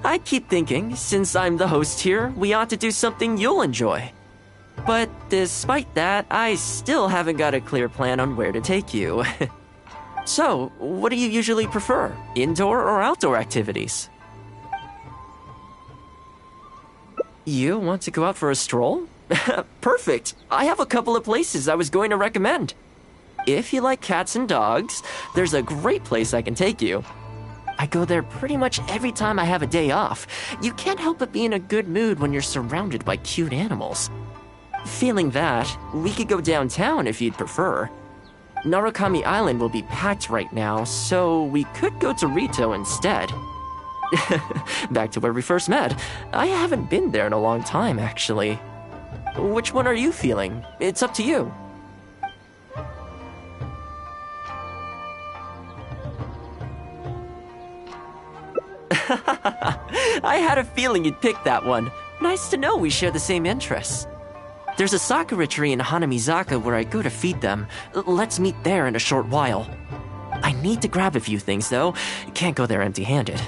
I keep thinking, since I'm the host here, we ought to do something you'll enjoy. But despite that, I still haven't got a clear plan on where to take you. So, what do you usually prefer, indoor or outdoor activities? You want to go out for a stroll? Perfect! I have a couple of places I was going to recommend. If you like cats and dogs, there's a great place I can take you. I go there pretty much every time I have a day off. You can't help but be in a good mood when you're surrounded by cute animals. Feeling that, we could go downtown if you'd prefer. Narukami Island will be packed right now, so we could go to Rito instead. Back to where we first met. I haven't been there in a long time, actually. Which one are you feeling? It's up to you. I had a feeling you'd pick that one. Nice to know we share the same interests. There's a sakura tree in Hanamizaka where I go to feed them. Let's meet there in a short while. I need to grab a few things, though. Can't go there empty-handed.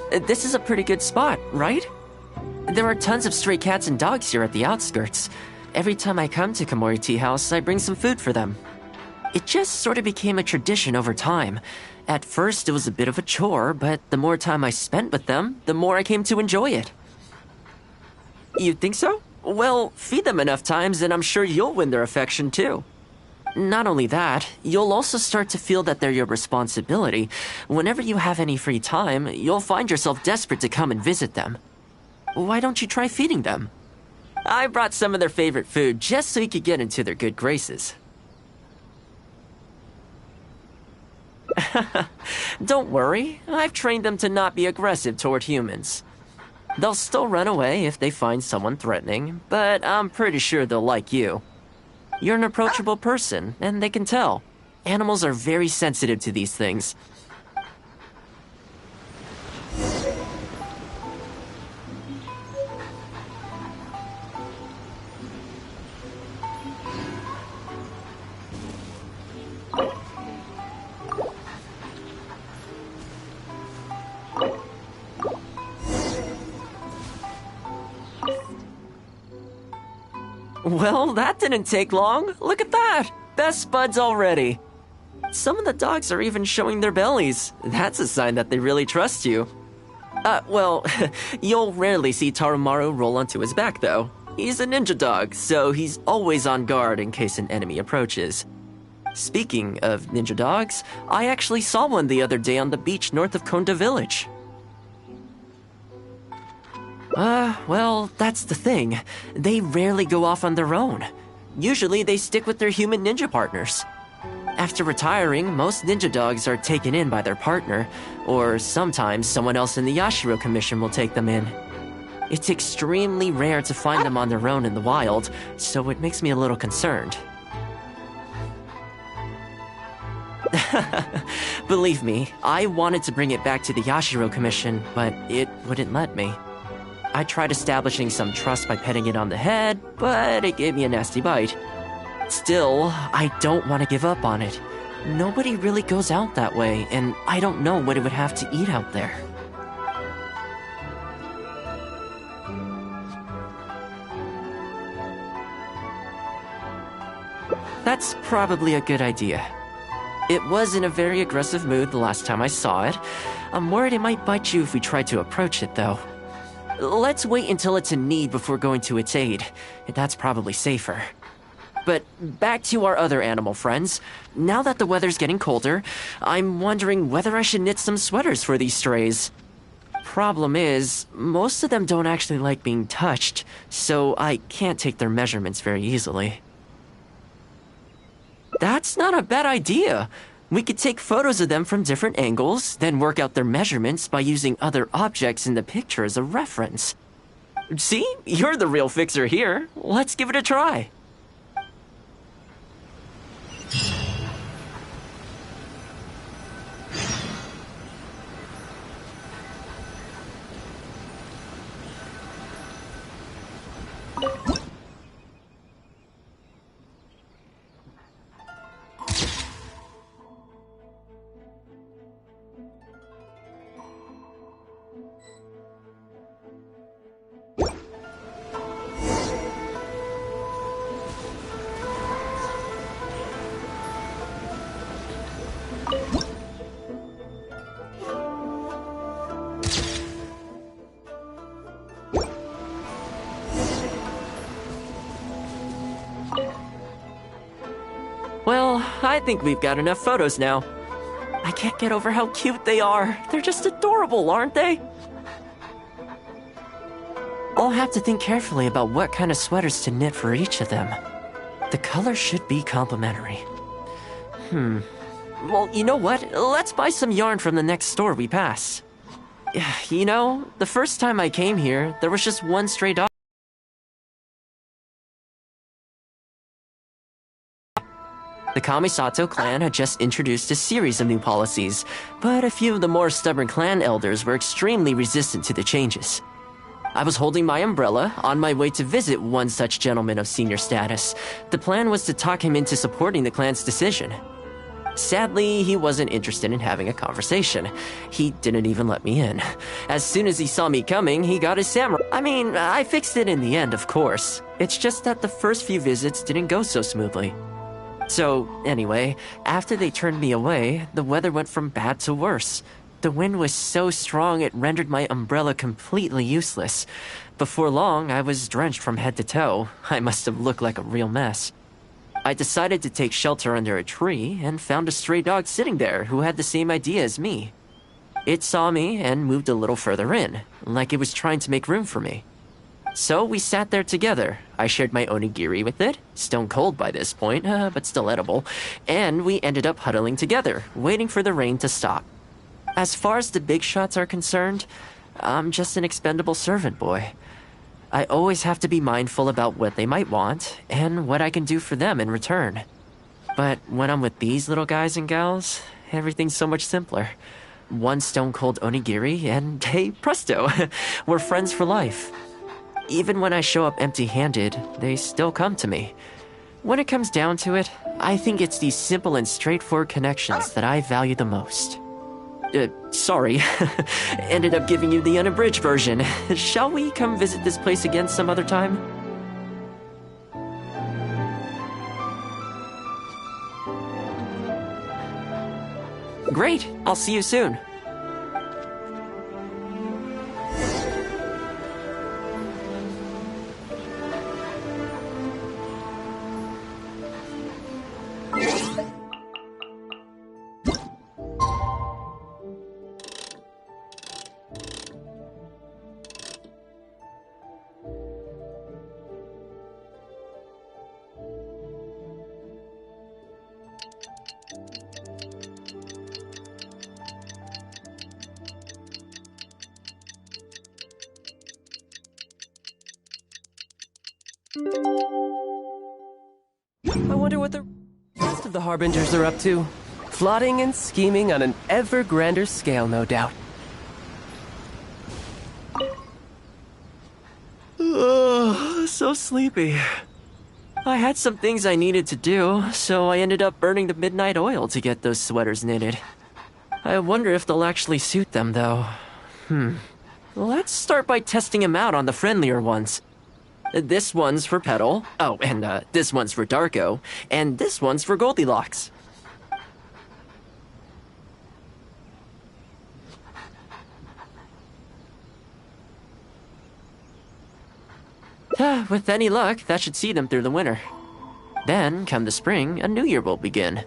This is a pretty good spot, right? There are tons of stray cats and dogs here at the outskirts. Every time I come to Komori Tea House, I bring some food for them. It just sort of became a tradition over time. At first, it was a bit of a chore, but the more time I spent with them, the more I came to enjoy it. You think so? Well, feed them enough times and I'm sure you'll win their affection too. Not only that, you'll also start to feel that they're your responsibility. Whenever you have any free time, you'll find yourself desperate to come and visit them. Why don't you try feeding them? I brought some of their favorite food just so you could get into their good graces. Don't worry, I've trained them to not be aggressive toward humans. They'll still run away if they find someone threatening, but I'm pretty sure they'll like you. You're an approachable person, and they can tell. Animals are very sensitive to these things. Well, that didn't take long. Look at that! Best buds already. Some of the dogs are even showing their bellies. That's a sign that they really trust you. Well, you'll rarely see Tarumaru roll onto his back, though. He's a ninja dog, so he's always on guard in case an enemy approaches. Speaking of ninja dogs, I actually saw one the other day on the beach north of Konda Village. Well, that's the thing. They rarely go off on their own. Usually they stick with their human ninja partners. After retiring, most ninja dogs are taken in by their partner, or sometimes someone else in the Yashiro Commission will take them in. It's extremely rare to find them on their own in the wild, so it makes me a little concerned. Believe me, I wanted to bring it back to the Yashiro Commission, but it wouldn't let me. I tried establishing some trust by petting it on the head, but it gave me a nasty bite. Still, I don't want to give up on it. Nobody really goes out that way, and I don't know what it would have to eat out there. That's probably a good idea. It was in a very aggressive mood the last time I saw it. I'm worried it might bite you if we try to approach it, though. Let's wait until it's in need before going to its aid. That's probably safer. But back to our other animal friends. Now that the weather's getting colder, I'm wondering whether I should knit some sweaters for these strays. Problem is, most of them don't actually like being touched, so I can't take their measurements very easily. That's not a bad idea. We could take photos of them from different angles, then work out their measurements by using other objects in the picture as a reference. See? You're the real fixer here. Let's give it a try. Well, I think we've got enough photos now. I can't get over how cute they are. They're just adorable, aren't they? I'll have to think carefully about what kind of sweaters to knit for each of them. The color should be complementary. Well, you know what? Let's buy some yarn from the next store we pass. You know, the first time I came here, there was just one stray dog. The Kamisato clan had just introduced a series of new policies, but a few of the more stubborn clan elders were extremely resistant to the changes. I was holding my umbrella, on my way to visit one such gentleman of senior status. The plan was to talk him into supporting the clan's decision. Sadly, he wasn't interested in having a conversation. He didn't even let me in. As soon as he saw me coming, he got his samurai. I mean, I fixed it in the end, of course. It's just that the first few visits didn't go so smoothly. So, anyway, after they turned me away, the weather went from bad to worse. The wind was so strong it rendered my umbrella completely useless. Before long, I was drenched from head to toe. I must have looked like a real mess. I decided to take shelter under a tree and found a stray dog sitting there who had the same idea as me. It saw me and moved a little further in, like it was trying to make room for me. So we sat there together. I shared my onigiri with it, stone cold by this point, but still edible, and we ended up huddling together, waiting for the rain to stop. As far as the big shots are concerned, I'm just an expendable servant boy. I always have to be mindful about what they might want and what I can do for them in return. But when I'm with these little guys and gals, everything's so much simpler. One stone-cold onigiri and, hey, presto, we're friends for life. Even when I show up empty-handed, they still come to me. When it comes down to it, I think it's these simple and straightforward connections that I value the most. Sorry. Ended up giving you the unabridged version. Shall we come visit this place again some other time? Great. I'll see you soon. I wonder what the rest of the Harbingers are up to. Plotting and scheming on an ever grander scale, no doubt. So sleepy. I had some things I needed to do, so I ended up burning the midnight oil to get those sweaters knitted. I wonder if they'll actually suit them, though. Let's start by testing them out on the friendlier ones. This one's for Petal. Oh, and this one's for Darko. And this one's for Goldilocks. With any luck, that should see them through the winter. Then, come the spring, a new year will begin.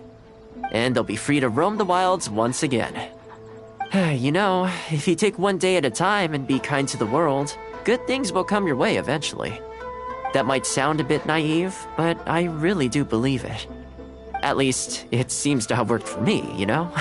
And they'll be free to roam the wilds once again. You know, if you take one day at a time and be kind to the world, good things will come your way eventually. That might sound a bit naive, but I really do believe it. At least, it seems to have worked for me, you know?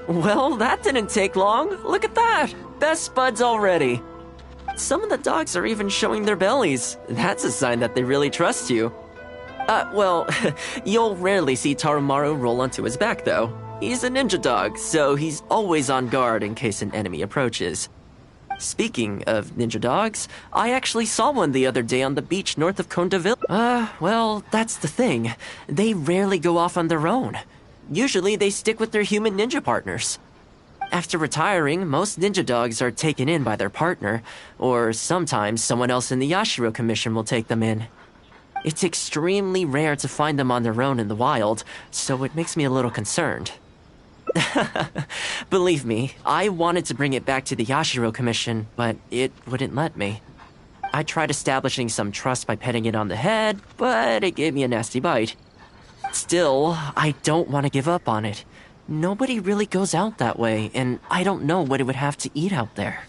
Well, that didn't take long. Look at that! Best buds already. Some of the dogs are even showing their bellies. That's a sign that they really trust you. Well, you'll rarely see Tarumaru roll onto his back, though. He's a ninja dog, so he's always on guard in case an enemy approaches. Speaking of ninja dogs, I actually saw one the other day on the beach north of Kondaville. Well, that's the thing. They rarely go off on their own. Usually they stick with their human ninja partners. After retiring, most ninja dogs are taken in by their partner, or sometimes someone else in the Yashiro Commission will take them in. It's extremely rare to find them on their own in the wild, so it makes me a little concerned. Believe me, I wanted to bring it back to the Yashiro Commission, but it wouldn't let me. I tried establishing some trust by petting it on the head, but it gave me a nasty bite. Still, I don't want to give up on it. Nobody really goes out that way, and I don't know what it would have to eat out there.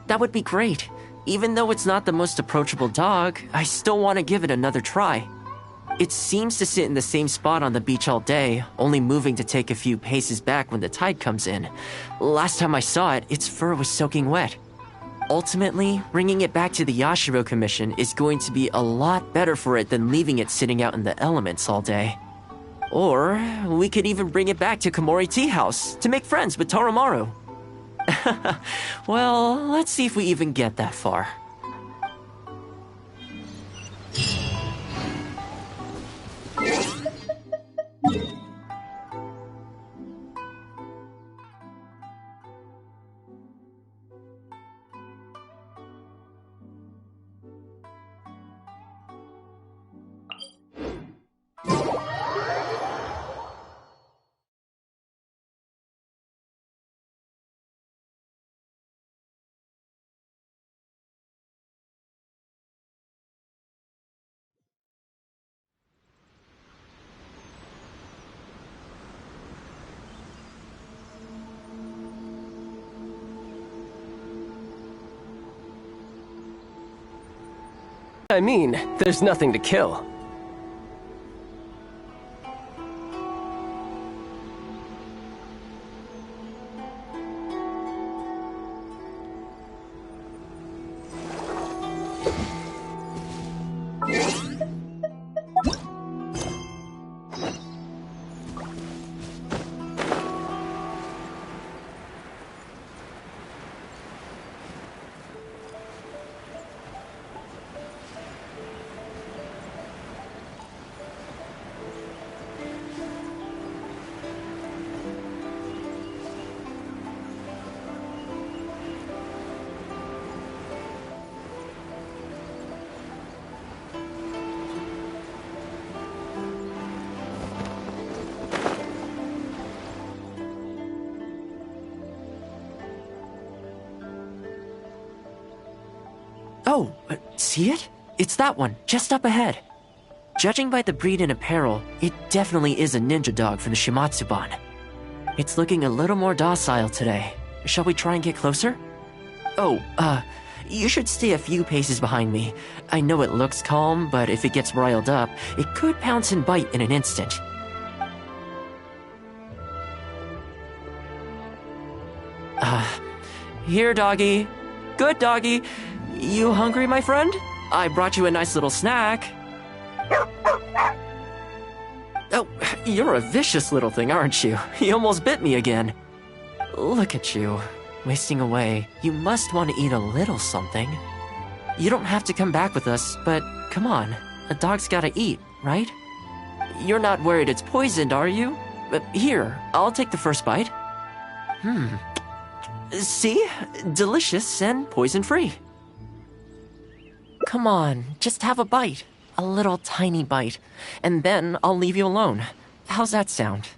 That would be great. Even though it's not the most approachable dog, I still want to give it another try. It seems to sit in the same spot on the beach all day, only moving to take a few paces back when the tide comes in. Last time I saw it, its fur was soaking wet. Ultimately, bringing it back to the Yashiro Commission is going to be a lot better for it than leaving it sitting out in the elements all day. Or, we could even bring it back to Komori Tea House to make friends with Toromaru. Well, let's see if we even get that far. I mean, there's nothing to kill. Oh, see it? It's that one, just up ahead. Judging by the breed and apparel, it definitely is a ninja dog from the Shimatsuban. It's looking a little more docile today. Shall we try and get closer? Oh, you should stay a few paces behind me. I know it looks calm, but if it gets riled up, it could pounce and bite in an instant. Here, doggy. Good doggy. You hungry, my friend? I brought you a nice little snack. Oh, you're a vicious little thing, aren't you? You almost bit me again. Look at you, wasting away. You must want to eat a little something. You don't have to come back with us, but come on. A dog's gotta eat, right? You're not worried it's poisoned, are you? Here, I'll take the first bite. See? Delicious and poison-free. Come on, just have a bite. A little tiny bite. And then I'll leave you alone. How's that sound?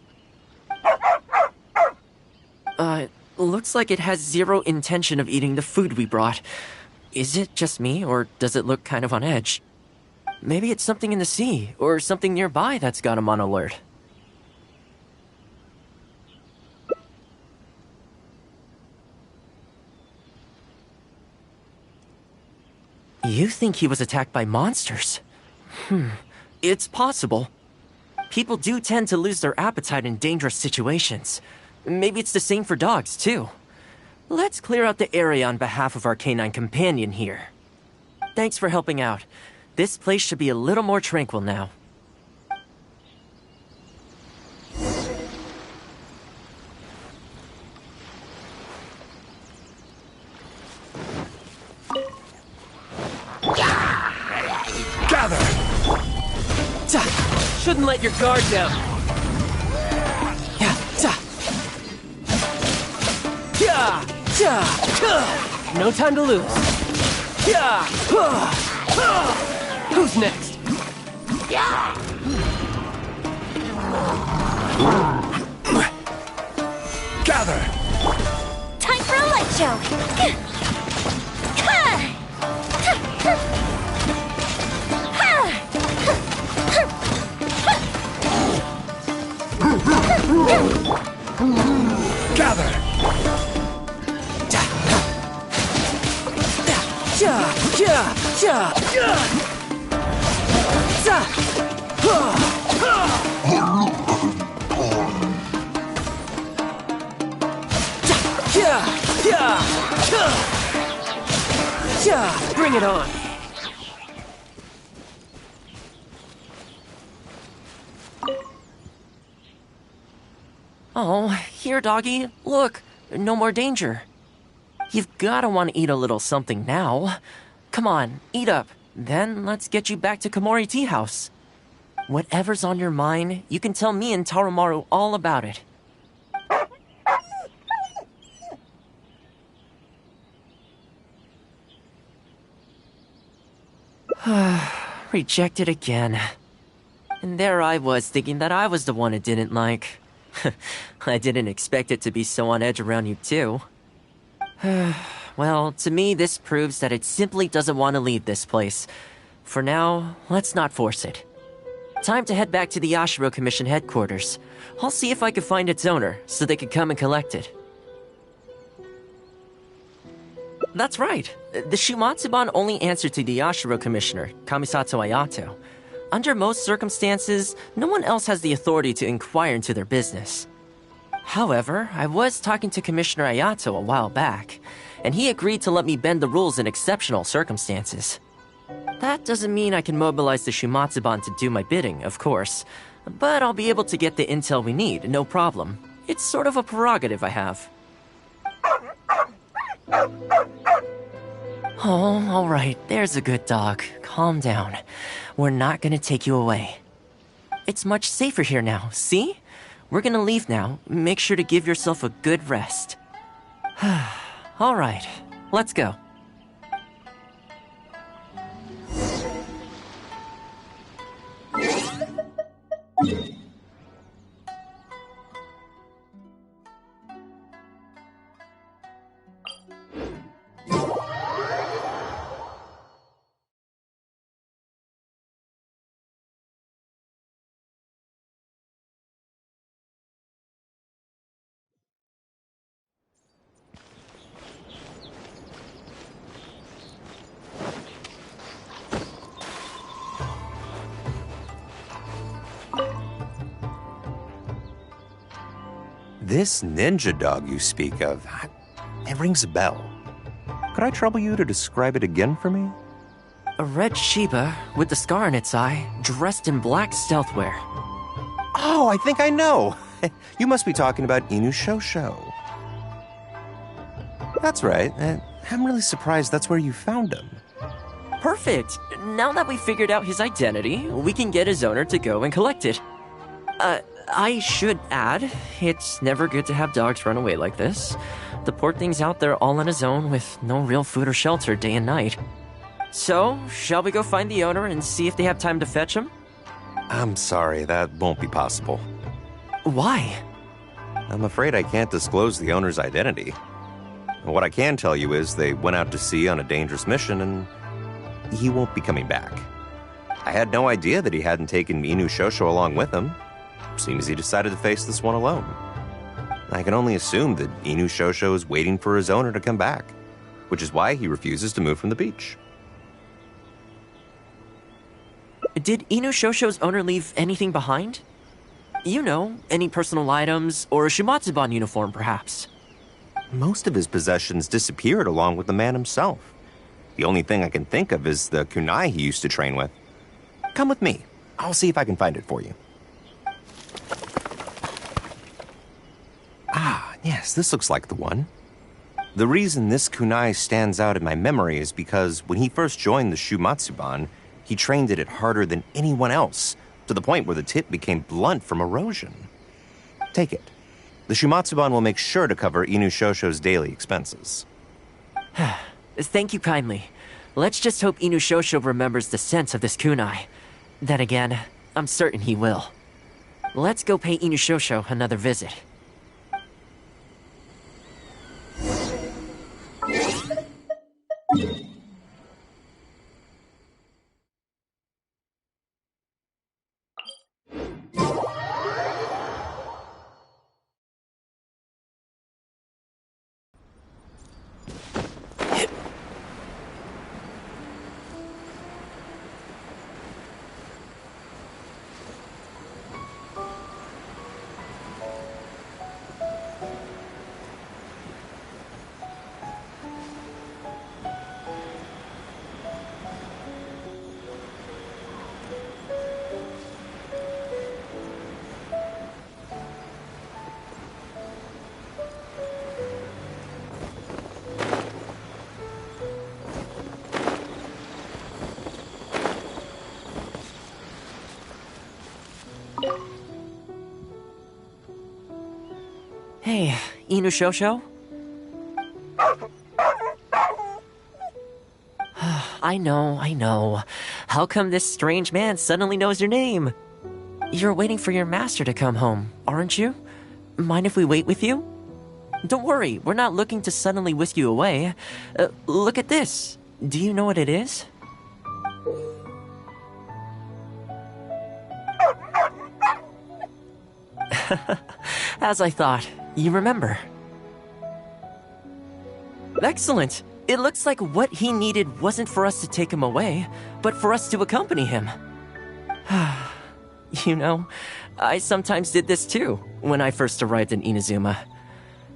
Looks like it has zero intention of eating the food we brought. Is it just me, or does it look kind of on edge? Maybe it's something in the sea, or something nearby that's got him on alert. You think he was attacked by monsters? It's possible. People do tend to lose their appetite in dangerous situations. Maybe it's the same for dogs, too. Let's clear out the area on behalf of our canine companion here. Thanks for helping out. This place should be a little more tranquil now. Gather! Shouldn't let your guard down. No time to lose. Who's next? Gather! Time for a light show! Gather! Bring it on. Oh, here, doggy. Look, no more danger. You've gotta want to eat a little something now. Come on, eat up. Then let's get you back to Komori Tea House. Whatever's on your mind, you can tell me and Tarumaru all about it. Rejected again. And there I was thinking that I was the one it didn't like. I didn't expect it to be so on edge around you too. Well, to me this proves that it simply doesn't want to leave this place. For now, let's not force it. Time to head back to the Yashiro Commission headquarters. I'll see if I can find its owner, so they can come and collect it. That's right. The Shumatsuban only answer to the Yashiro Commissioner, Kamisato Ayato. Under most circumstances, no one else has the authority to inquire into their business. However, I was talking to Commissioner Ayato a while back, and he agreed to let me bend the rules in exceptional circumstances. That doesn't mean I can mobilize the Shumatsuban to do my bidding, of course, but I'll be able to get the intel we need, no problem. It's sort of a prerogative I have. Oh, alright, there's a good dog. Calm down. We're not gonna take you away. It's much safer here now, see? We're gonna leave now. Make sure to give yourself a good rest. Alright, let's go. This ninja dog you speak of, it rings a bell. Could I trouble you to describe it again for me? A red Shiba with the scar in its eye, dressed in black stealth wear. Oh, I think I know. You must be talking about Inu Shosho. That's right. I'm really surprised that's where you found him. Perfect! Now that we figured out his identity, we can get his owner to go and collect it. I should add, it's never good to have dogs run away like this. The poor thing's out there all on his own with no real food or shelter day and night. So, shall we go find the owner and see if they have time to fetch him? I'm sorry, that won't be possible. Why? I'm afraid I can't disclose the owner's identity. What I can tell you is they went out to sea on a dangerous mission and he won't be coming back. I had no idea that he hadn't taken Inu Shosho along with him. Seems he decided to face this one alone. I can only assume that Inu Shosho is waiting for his owner to come back, which is why he refuses to move from the beach. Did Inu Shosho's owner leave anything behind? You know, any personal items, or a Shumatsuban uniform, perhaps? Most of his possessions disappeared along with the man himself. The only thing I can think of is the kunai he used to train with. Come with me. I'll see if I can find it for you. Ah, yes, this looks like the one. The reason this kunai stands out in my memory is because when he first joined the Shumatsuban, he trained it harder than anyone else, to the point where the tip became blunt from erosion. Take it. The Shumatsuban will make sure to cover Inu Shosho's daily expenses. Thank you kindly. Let's just hope Inu Shosho remembers the sense of this kunai. Then again, I'm certain he will. Let's go pay Inushosho another visit. Hey, Inushosho? I know. How come this strange man suddenly knows your name? You're waiting for your master to come home, aren't you? Mind if we wait with you? Don't worry, we're not looking to suddenly whisk you away. Look at this. Do you know what it is? As I thought, you remember. Excellent! It looks like what he needed wasn't for us to take him away, but for us to accompany him. You know, I sometimes did this too, when I first arrived in Inazuma.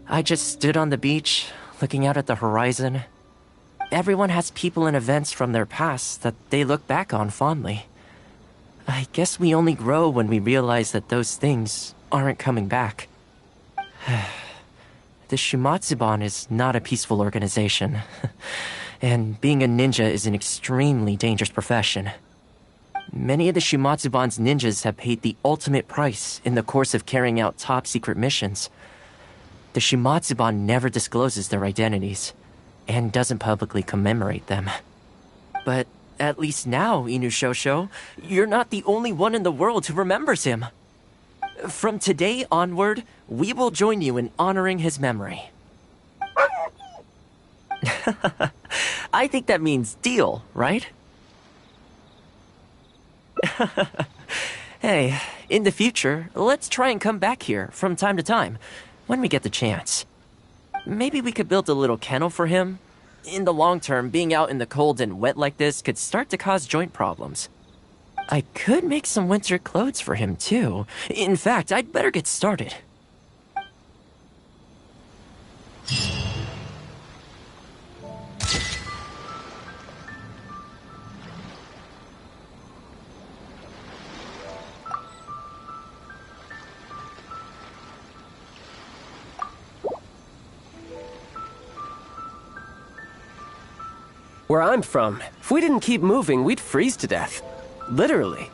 I just stood on the beach, looking out at the horizon. Everyone has people and events from their past that they look back on fondly. I guess we only grow when we realize that those things aren't coming back. The Shimatsuban is not a peaceful organization, and being a ninja is an extremely dangerous profession. Many of the Shimatsuban's ninjas have paid the ultimate price in the course of carrying out top-secret missions. The Shimatsuban never discloses their identities, and doesn't publicly commemorate them. But at least now, Inushosho, you're not the only one in the world who remembers him. From today onward, we will join you in honoring his memory. I think that means deal, right? Hey, in the future, let's try and come back here from time to time, when we get the chance. Maybe we could build a little kennel for him. In the long term, being out in the cold and wet like this could start to cause joint problems. I could make some winter clothes for him, too. In fact, I'd better get started. Where I'm from, if we didn't keep moving, we'd freeze to death. Literally.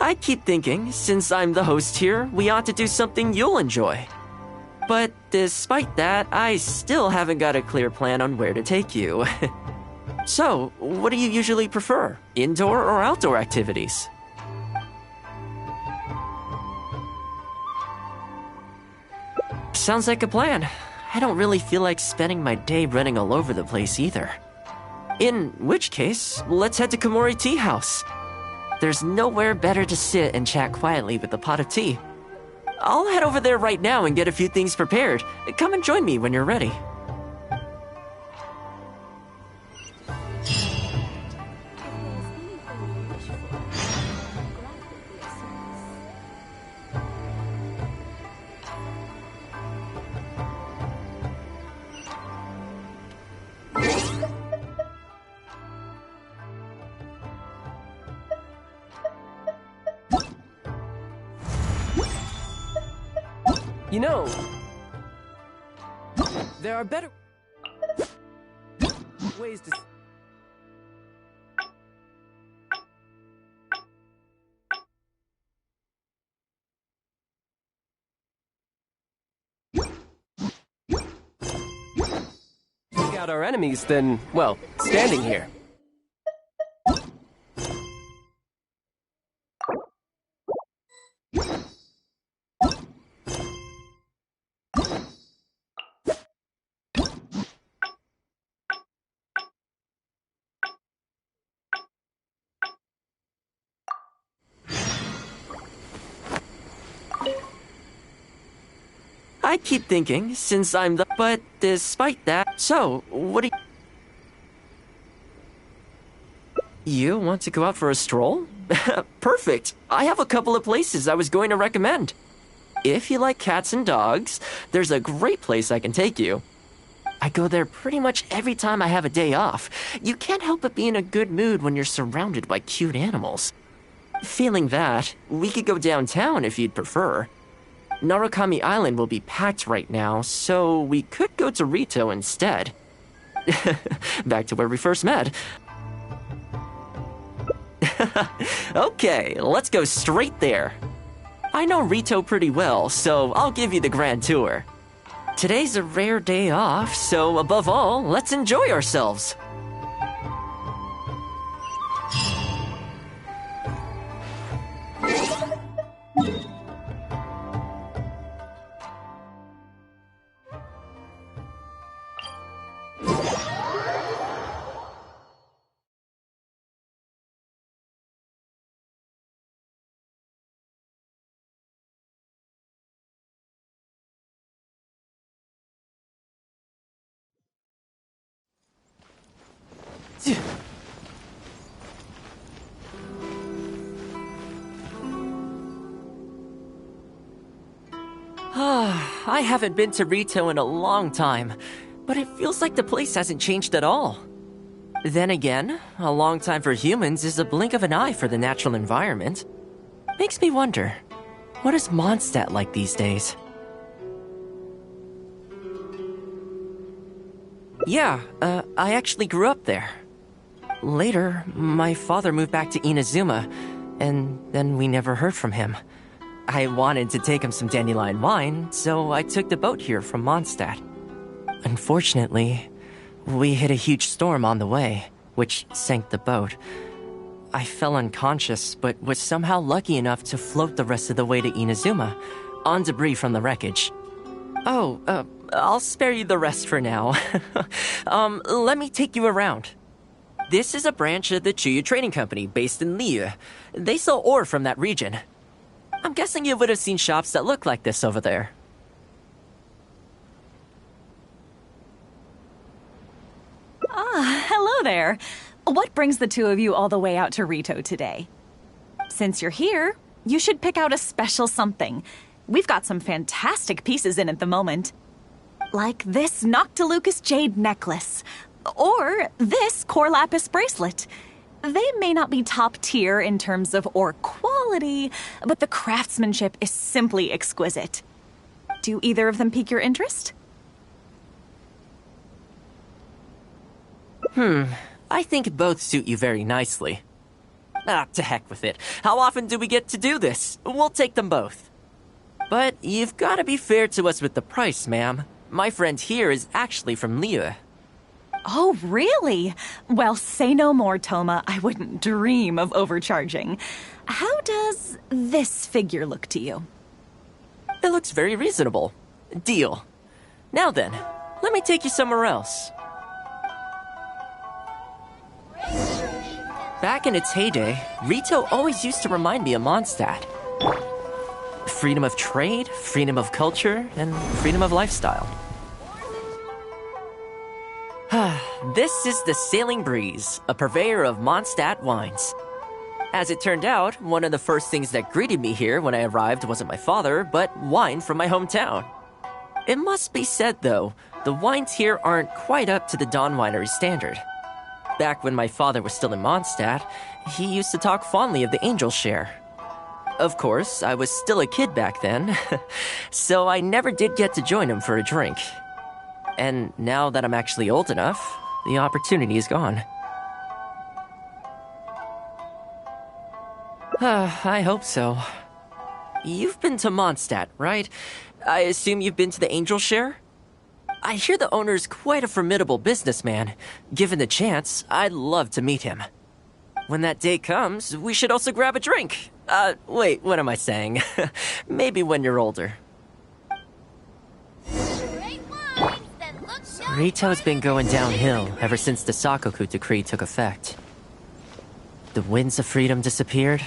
I keep thinking, since I'm the host here, we ought to do something you'll enjoy. But despite that, I still haven't got a clear plan on where to take you. So, what do you usually prefer? Indoor or outdoor activities? Sounds like a plan. I don't really feel like spending my day running all over the place either. In which case, let's head to Komori Tea House. There's nowhere better to sit and chat quietly with a pot of tea. I'll head over there right now and get a few things prepared. Come and join me when you're ready. You know, there are better ways to... take out our enemies than, well, standing here. I keep thinking, since I'm the... But despite that... So, what do you want to go out for a stroll? Perfect! I have a couple of places I was going to recommend. If you like cats and dogs, there's a great place I can take you. I go there pretty much every time I have a day off. You can't help but be in a good mood when you're surrounded by cute animals. Feeling that, we could go downtown if you'd prefer. Narukami Island will be packed right now, so we could go to Rito instead. Back to where we first met. Okay, let's go straight there. I know Rito pretty well, so I'll give you the grand tour. Today's a rare day off, so above all, let's enjoy ourselves. I haven't been to Rito in a long time, but it feels like the place hasn't changed at all. Then again, a long time for humans is a blink of an eye for the natural environment. Makes me wonder, what is Mondstadt like these days? Yeah, I actually grew up there. Later, my father moved back to Inazuma, and then we never heard from him. I wanted to take him some dandelion wine, so I took the boat here from Mondstadt. Unfortunately, we hit a huge storm on the way, which sank the boat. I fell unconscious, but was somehow lucky enough to float the rest of the way to Inazuma, on debris from the wreckage. Oh, I'll spare you the rest for now. Let me take you around. This is a branch of the Chuyu Trading Company based in Liu. They sell ore from that region. I'm guessing you would have seen shops that look like this over there. Ah, hello there. What brings the two of you all the way out to Rito today? Since you're here, you should pick out a special something. We've got some fantastic pieces in at the moment. Like this Noctilucus jade necklace. Or this Core Lapis bracelet. They may not be top tier in terms of ore quality, but the craftsmanship is simply exquisite. Do either of them pique your interest? I think both suit you very nicely. Ah, to heck with it. How often do we get to do this? We'll take them both. But you've got to be fair to us with the price, ma'am. My friend here is actually from Liyue. Oh, really? Well, say no more, Toma. I wouldn't dream of overcharging. How does this figure look to you? It looks very reasonable. Deal. Now then, let me take you somewhere else. Back in its heyday, Rito always used to remind me of Mondstadt. Freedom of trade, freedom of culture, and freedom of lifestyle. This is the Sailing Breeze, a purveyor of Mondstadt wines. As it turned out, one of the first things that greeted me here when I arrived wasn't my father, but wine from my hometown. It must be said, though, the wines here aren't quite up to the Dawn Winery standard. Back when my father was still in Mondstadt, he used to talk fondly of the Angel Share. Of course, I was still a kid back then, so I never did get to join him for a drink. And now that I'm actually old enough, the opportunity is gone. I hope so. You've been to Mondstadt, right? I assume you've been to the Angel Share? I hear the owner's quite a formidable businessman. Given the chance, I'd love to meet him. When that day comes, we should also grab a drink. Wait, what am I saying? Maybe when you're older. Rito's been going downhill ever since the Sakoku decree took effect. The winds of freedom disappeared,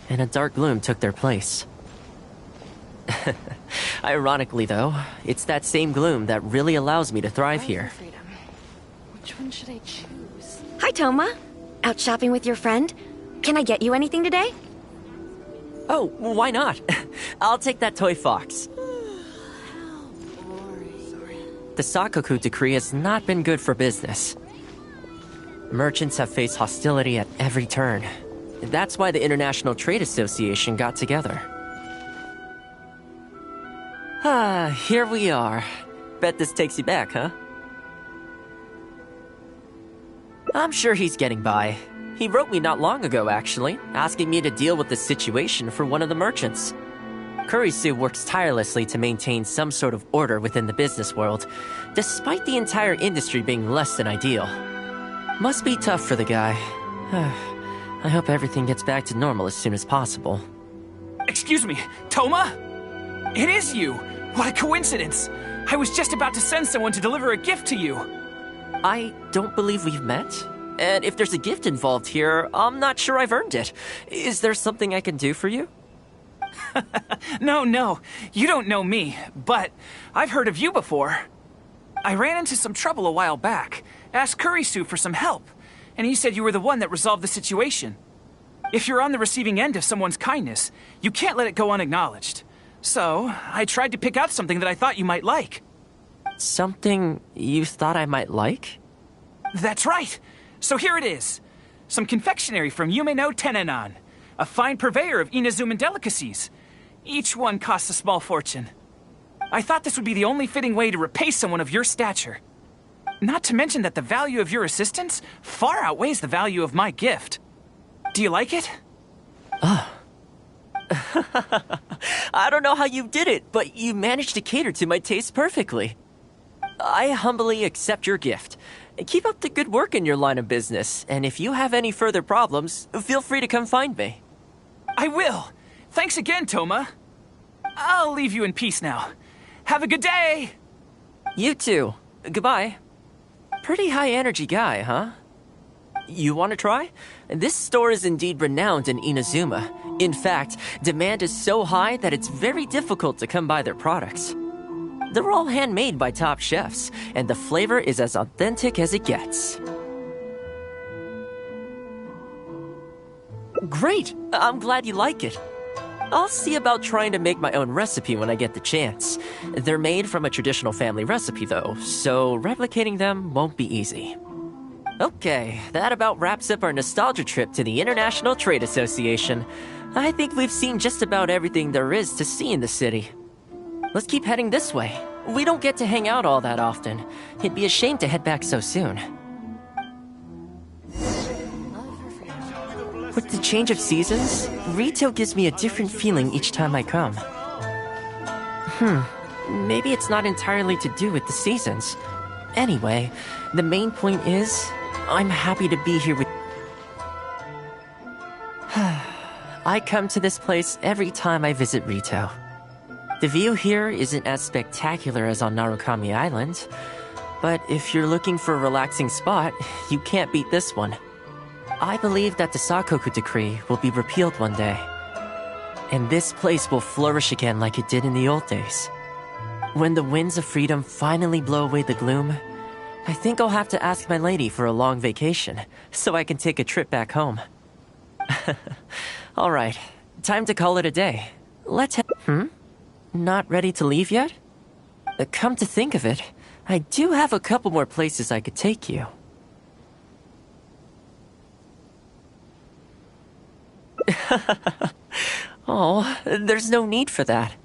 and a dark gloom took their place. Ironically, though, it's that same gloom that really allows me to thrive here. Which one should I choose? Hi, Toma. Out shopping with your friend? Can I get you anything today? Oh, why not? I'll take that toy fox. The Sakoku decree has not been good for business. Merchants have faced hostility at every turn. That's why the International Trade Association got together. Here we are. Bet this takes you back, huh? I'm sure he's getting by. He wrote me not long ago, actually, asking me to deal with the situation for one of the merchants. Kurisu works tirelessly to maintain some sort of order within the business world, despite the entire industry being less than ideal. Must be tough for the guy. I hope everything gets back to normal as soon as possible. Excuse me, Toma? It is you! What a coincidence! I was just about to send someone to deliver a gift to you. I don't believe we've met. And if there's a gift involved here, I'm not sure I've earned it. Is there something I can do for you? No, you don't know me, but I've heard of you before. I ran into some trouble a while back, asked Kurisu for some help, and he said you were the one that resolved the situation. If you're on the receiving end of someone's kindness, you can't let it go unacknowledged. So, I tried to pick out something that I thought you might like. Something you thought I might like? That's right! So here it is. Some confectionery from Yume no Tenenan, a fine purveyor of Inazuman delicacies. Each one costs a small fortune. I thought this would be the only fitting way to repay someone of your stature. Not to mention that the value of your assistance far outweighs the value of my gift. Do you like it? I don't know how you did it, but you managed to cater to my taste perfectly. I humbly accept your gift. Keep up the good work in your line of business, and if you have any further problems, feel free to come find me. I will! Thanks again, Toma. I'll leave you in peace now. Have a good day! You too. Goodbye. Pretty high-energy guy, huh? You want to try? This store is indeed renowned in Inazuma. In fact, demand is so high that it's very difficult to come by their products. They're all handmade by top chefs, and the flavor is as authentic as it gets. Great! I'm glad you like it. I'll see about trying to make my own recipe when I get the chance. They're made from a traditional family recipe, though, so replicating them won't be easy. Okay, that about wraps up our nostalgia trip to the International Trade Association. I think we've seen just about everything there is to see in the city. Let's keep heading this way. We don't get to hang out all that often. It'd be a shame to head back so soon. With the change of seasons, Rito gives me a different feeling each time I come. Maybe it's not entirely to do with the seasons. Anyway, the main point is, I'm happy to be here with... I come to this place every time I visit Rito. The view here isn't as spectacular as on Narukami Island, but if you're looking for a relaxing spot, you can't beat this one. I believe that the Sakoku decree will be repealed one day, and this place will flourish again like it did in the old days. When the winds of freedom finally blow away the gloom, I think I'll have to ask my lady for a long vacation, so I can take a trip back home. Alright, time to call it a day. Let's Not ready to leave yet? Come to think of it, I do have a couple more places I could take you. Oh, there's no need for that.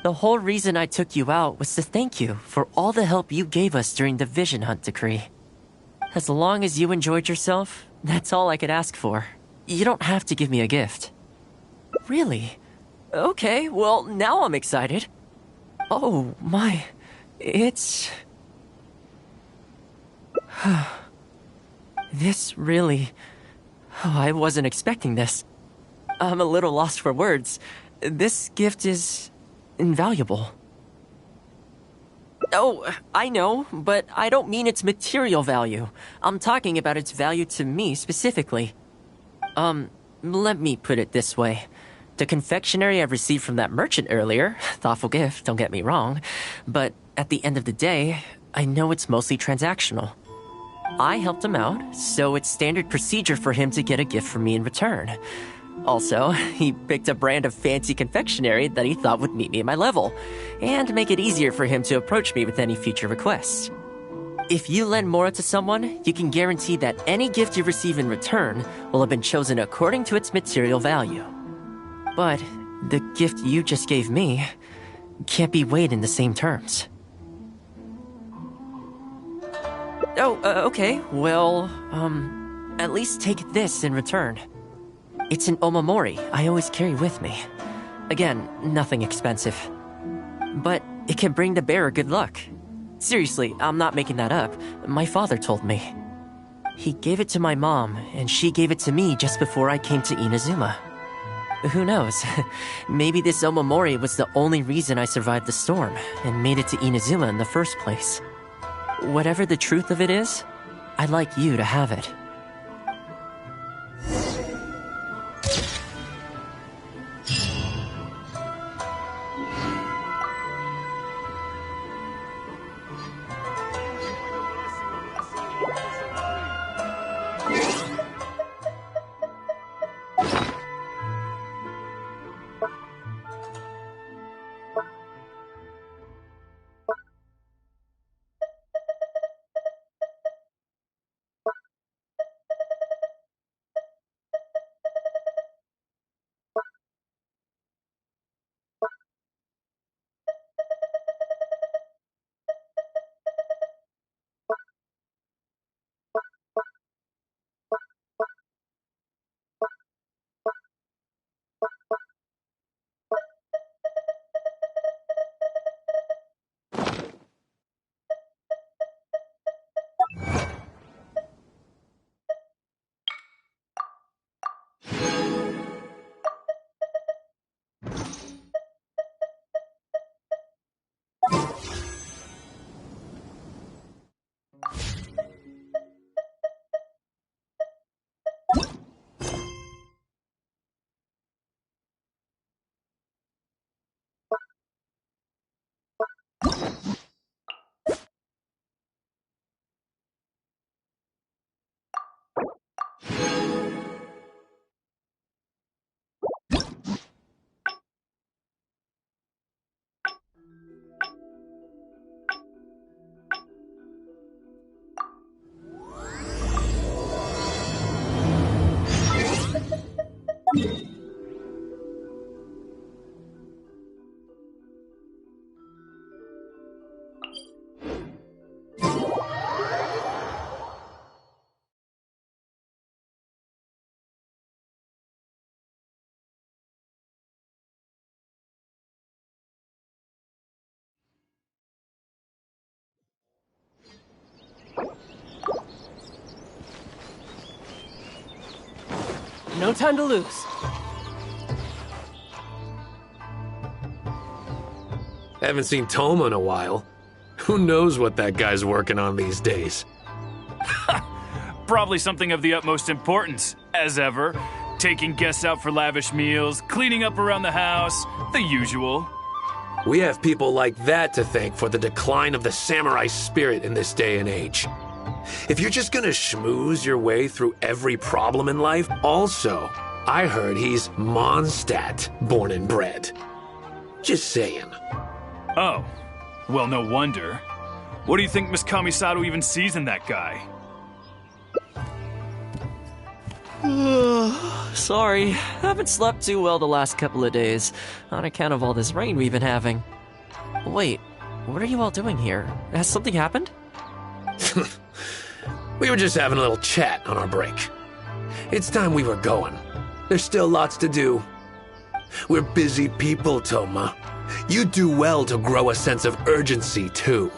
The whole reason I took you out was to thank you for all the help you gave us during the Vision Hunt decree. As long as you enjoyed yourself, that's all I could ask for. You don't have to give me a gift. Really? Okay, well, now I'm excited. Oh, my... It's... This really... Oh, I wasn't expecting this. I'm a little lost for words. This gift is... invaluable. Oh, I know, but I don't mean its material value. I'm talking about its value to me specifically. Let me put it this way. The confectionery I received from that merchant earlier, thoughtful gift, don't get me wrong, but at the end of the day, I know it's mostly transactional. I helped him out, so it's standard procedure for him to get a gift from me in return. Also, he picked a brand of fancy confectionery that he thought would meet me at my level, and make it easier for him to approach me with any future requests. If you lend Mora to someone, you can guarantee that any gift you receive in return will have been chosen according to its material value. But the gift you just gave me can't be weighed in the same terms. Oh, okay, well, at least take this in return. It's an omamori I always carry with me. Again, nothing expensive. But it can bring the bearer good luck. Seriously, I'm not making that up. My father told me. He gave it to my mom, and she gave it to me just before I came to Inazuma. Who knows? Maybe this omamori was the only reason I survived the storm and made it to Inazuma in the first place. Whatever the truth of it is, I'd like you to have it. No time to lose. Haven't seen Toma in a while. Who knows what that guy's working on these days? Probably something of the utmost importance, as ever. Taking guests out for lavish meals, cleaning up around the house, the usual. We have people like that to thank for the decline of the samurai spirit in this day and age. If you're just gonna schmooze your way through every problem in life, also, I heard he's Mondstadt born and bred. Just saying. Oh, well, no wonder. What do you think Miss Kamisato even sees in that guy? Sorry, haven't slept too well the last couple of days, on account of all this rain we've been having. Wait, what are you all doing here? Has something happened? We were just having a little chat on our break. It's time we were going. There's still lots to do. We're busy people, Toma. You do well to grow a sense of urgency, too.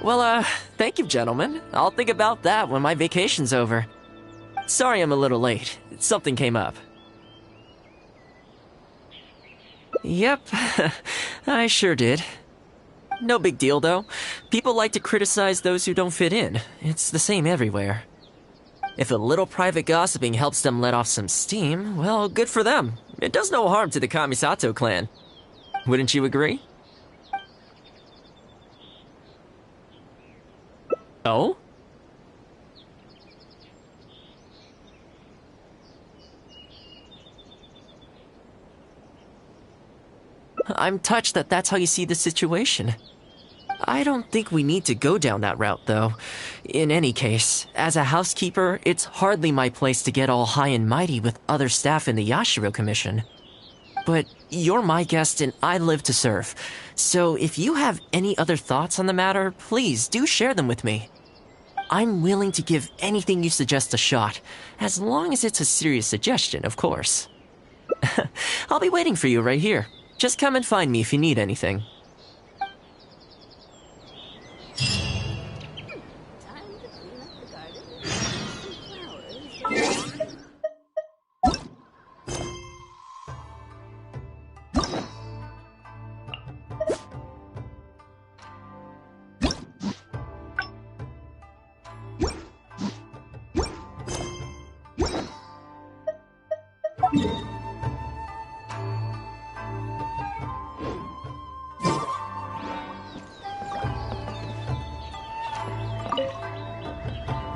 Well, thank you, gentlemen. I'll think about that when my vacation's over. Sorry I'm a little late. Something came up. Yep, I sure did. No big deal, though. People like to criticize those who don't fit in. It's the same everywhere. If a little private gossiping helps them let off some steam, well, good for them. It does no harm to the Kamisato clan. Wouldn't you agree? Oh? I'm touched that that's how you see the situation. I don't think we need to go down that route, though. In any case, as a housekeeper, it's hardly my place to get all high and mighty with other staff in the Yashiro Commission. But you're my guest and I live to serve. So if you have any other thoughts on the matter, please do share them with me. I'm willing to give anything you suggest a shot, as long as it's a serious suggestion, of course. I'll be waiting for you right here. Just come and find me if you need anything.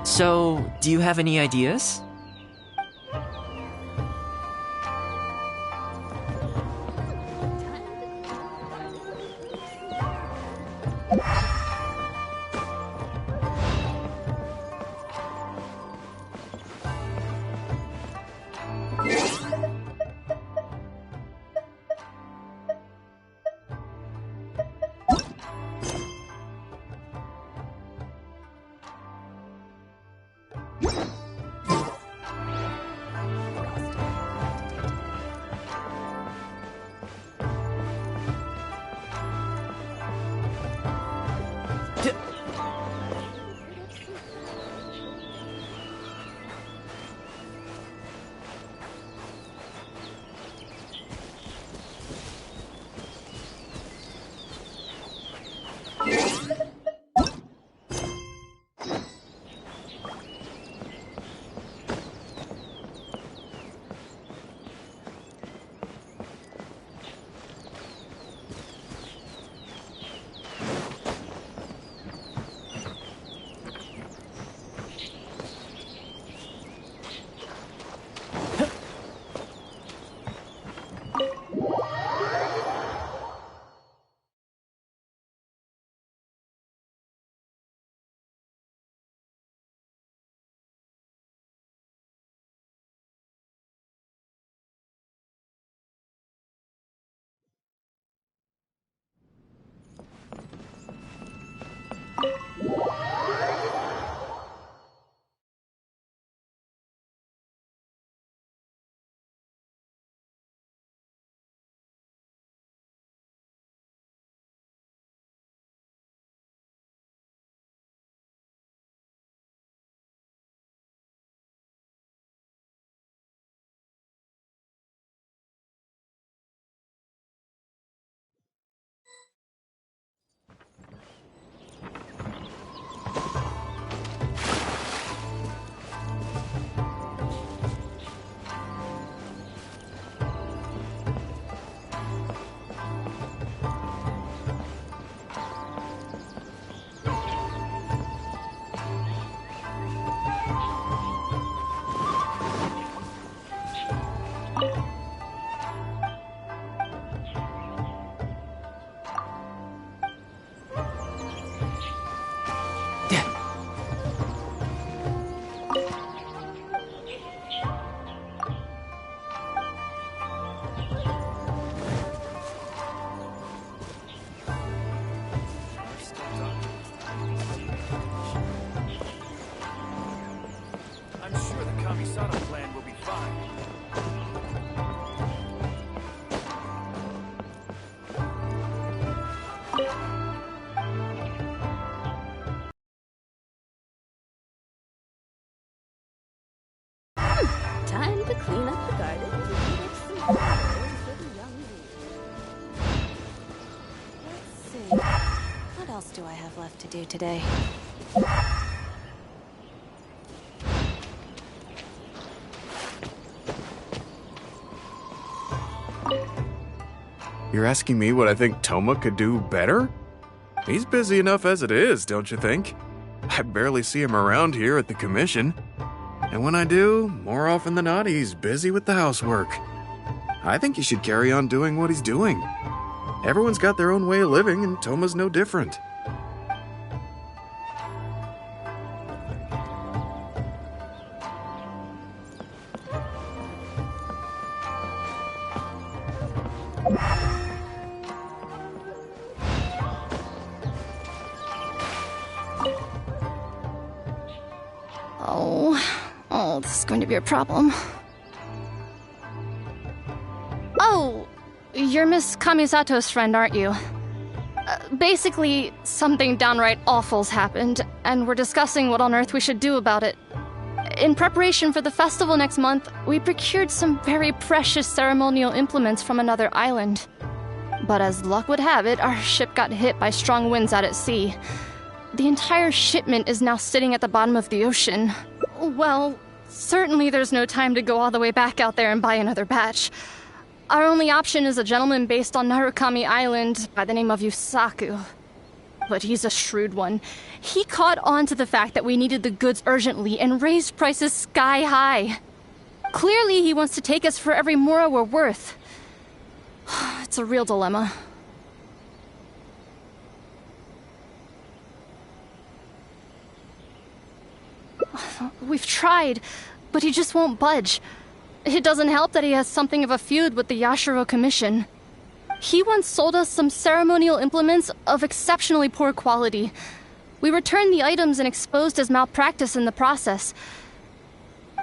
So, do you have any ideas? Sato plan will be fine. Time to clean up the garden to eat up some flowers for the young lady. Let's see. What else do I have left to do today? You're asking me what I think Toma could do better? He's busy enough as it is, don't you think? I barely see him around here at the commission. And when I do, more often than not, he's busy with the housework. I think he should carry on doing what he's doing. Everyone's got their own way of living, and Toma's no different. Oh, this is going to be a problem. Oh, you're Miss Kamisato's friend, aren't you? Basically, something downright awful's happened, and we're discussing what on earth we should do about it. In preparation for the festival next month, we procured some very precious ceremonial implements from another island. But as luck would have it, our ship got hit by strong winds out at sea. The entire shipment is now sitting at the bottom of the ocean. Well, certainly there's no time to go all the way back out there and buy another batch. Our only option is a gentleman based on Narukami Island by the name of Yusaku. But he's a shrewd one. He caught on to the fact that we needed the goods urgently and raised prices sky high. Clearly he wants to take us for every mora we're worth. It's a real dilemma. We've tried, but he just won't budge. It doesn't help that he has something of a feud with the Yashiro Commission. He once sold us some ceremonial implements of exceptionally poor quality. We returned the items and exposed his malpractice in the process.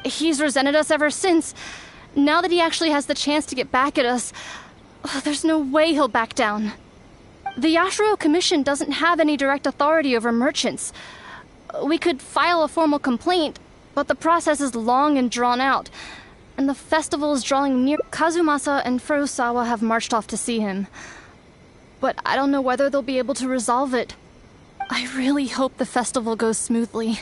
He's resented us ever since. Now that he actually has the chance to get back at us, there's no way he'll back down. The Yashiro Commission doesn't have any direct authority over merchants. We could file a formal complaint, but the process is long and drawn out, and the festival is drawing near. Kazumasa and Furusawa have marched off to see him. But I don't know whether they'll be able to resolve it. I really hope the festival goes smoothly.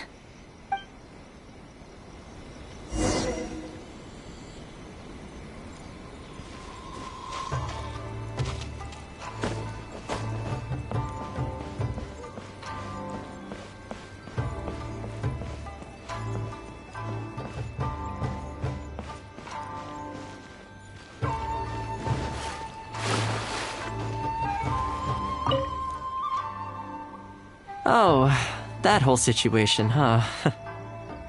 Oh, that whole situation, huh?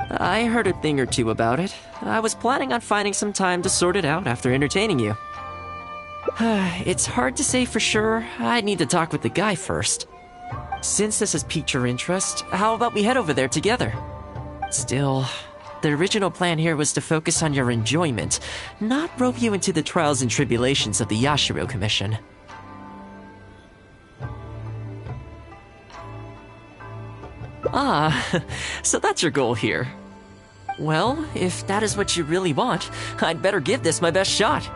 I heard a thing or two about it. I was planning on finding some time to sort it out after entertaining you. It's hard to say for sure. I'd need to talk with the guy first. Since this has piqued your interest, how about we head over there together? Still, the original plan here was to focus on your enjoyment, not rope you into the trials and tribulations of the Yashiro Commission. Ah, so that's your goal here. Well, if that is what you really want, I'd better give this my best shot.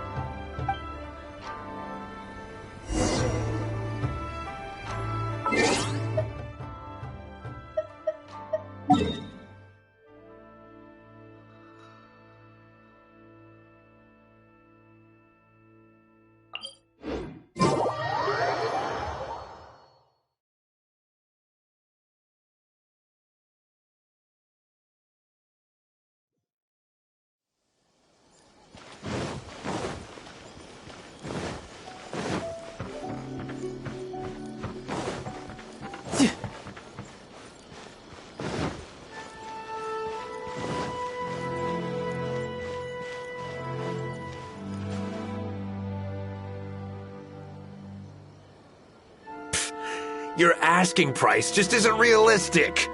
Your asking price just isn't realistic.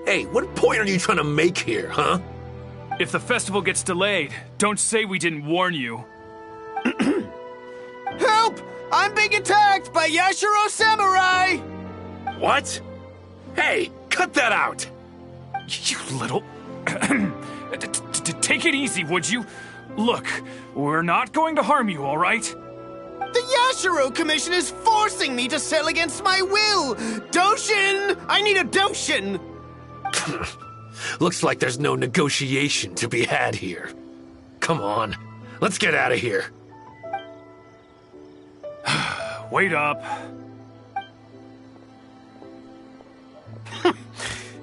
Hey, what point are you trying to make here, huh? If the festival gets delayed, don't say we didn't warn you. Help! I'm being attacked by Yashiro Samurai! What? Hey, cut that out! You little... Take it easy, would you? Look, we're not going to harm you, all right? The Yashiro Commission is forcing me to sell against my will! Doshin! I need a Doshin! Looks like there's no negotiation to be had here. Come on, let's get out of here. Wait up.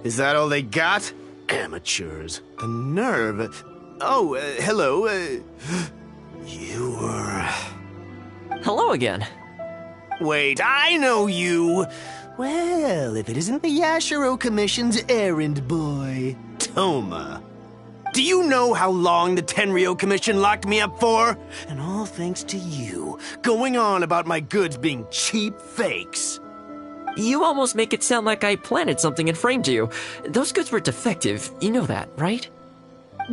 Is that all they got? Amateurs. The nerve. Oh, hello. You were... Hello again. Wait, I know you! Well, if it isn't the Yashiro Commission's errand boy, Toma. Do you know how long the Tenryo Commission locked me up for? And all thanks to you, going on about my goods being cheap fakes. You almost make it sound like I planted something and framed you. Those goods were defective. You know that, right?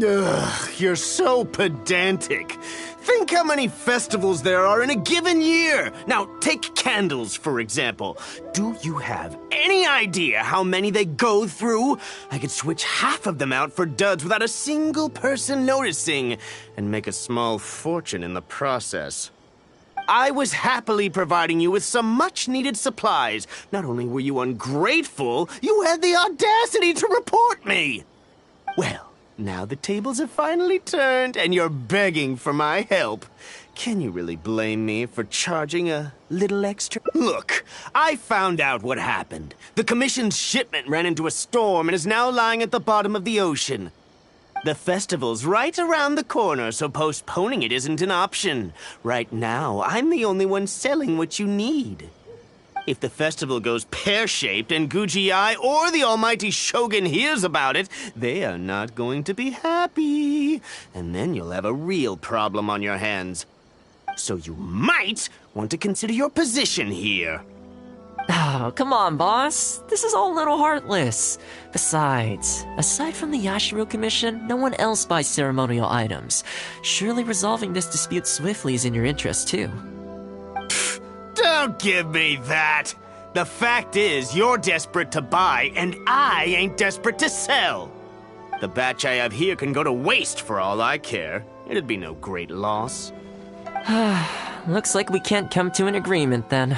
Ugh, you're so pedantic. Think how many festivals there are in a given year. Now, take candles, for example. Do you have any idea how many they go through? I could switch half of them out for duds without a single person noticing, and make a small fortune in the process. I was happily providing you with some much-needed supplies. Not only were you ungrateful, you had the audacity to report me. Well, now the tables have finally turned, and you're begging for my help. Can you really blame me for charging a little extra? Look, I found out what happened. The Commission's shipment ran into a storm and is now lying at the bottom of the ocean. The festival's right around the corner, so postponing it isn't an option. Right now, I'm the only one selling what you need. If the festival goes pear-shaped and Guji-ai or the almighty Shogun hears about it, they are not going to be happy. And then you'll have a real problem on your hands. So you might want to consider your position here. Oh, come on, boss. This is all a little heartless. Besides, aside from the Yashiro Commission, no one else buys ceremonial items. Surely resolving this dispute swiftly is in your interest, too. Don't give me that! The fact is, you're desperate to buy, and I ain't desperate to sell. The batch I have here can go to waste for all I care. It'd be no great loss. Looks like we can't come to an agreement, then.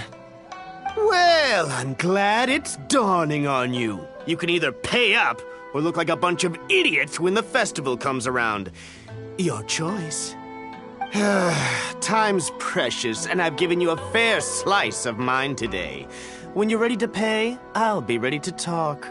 Well, I'm glad it's dawning on you. You can either pay up, or look like a bunch of idiots when the festival comes around. Your choice. Time's precious, and I've given you a fair slice of mine today. When you're ready to pay, I'll be ready to talk.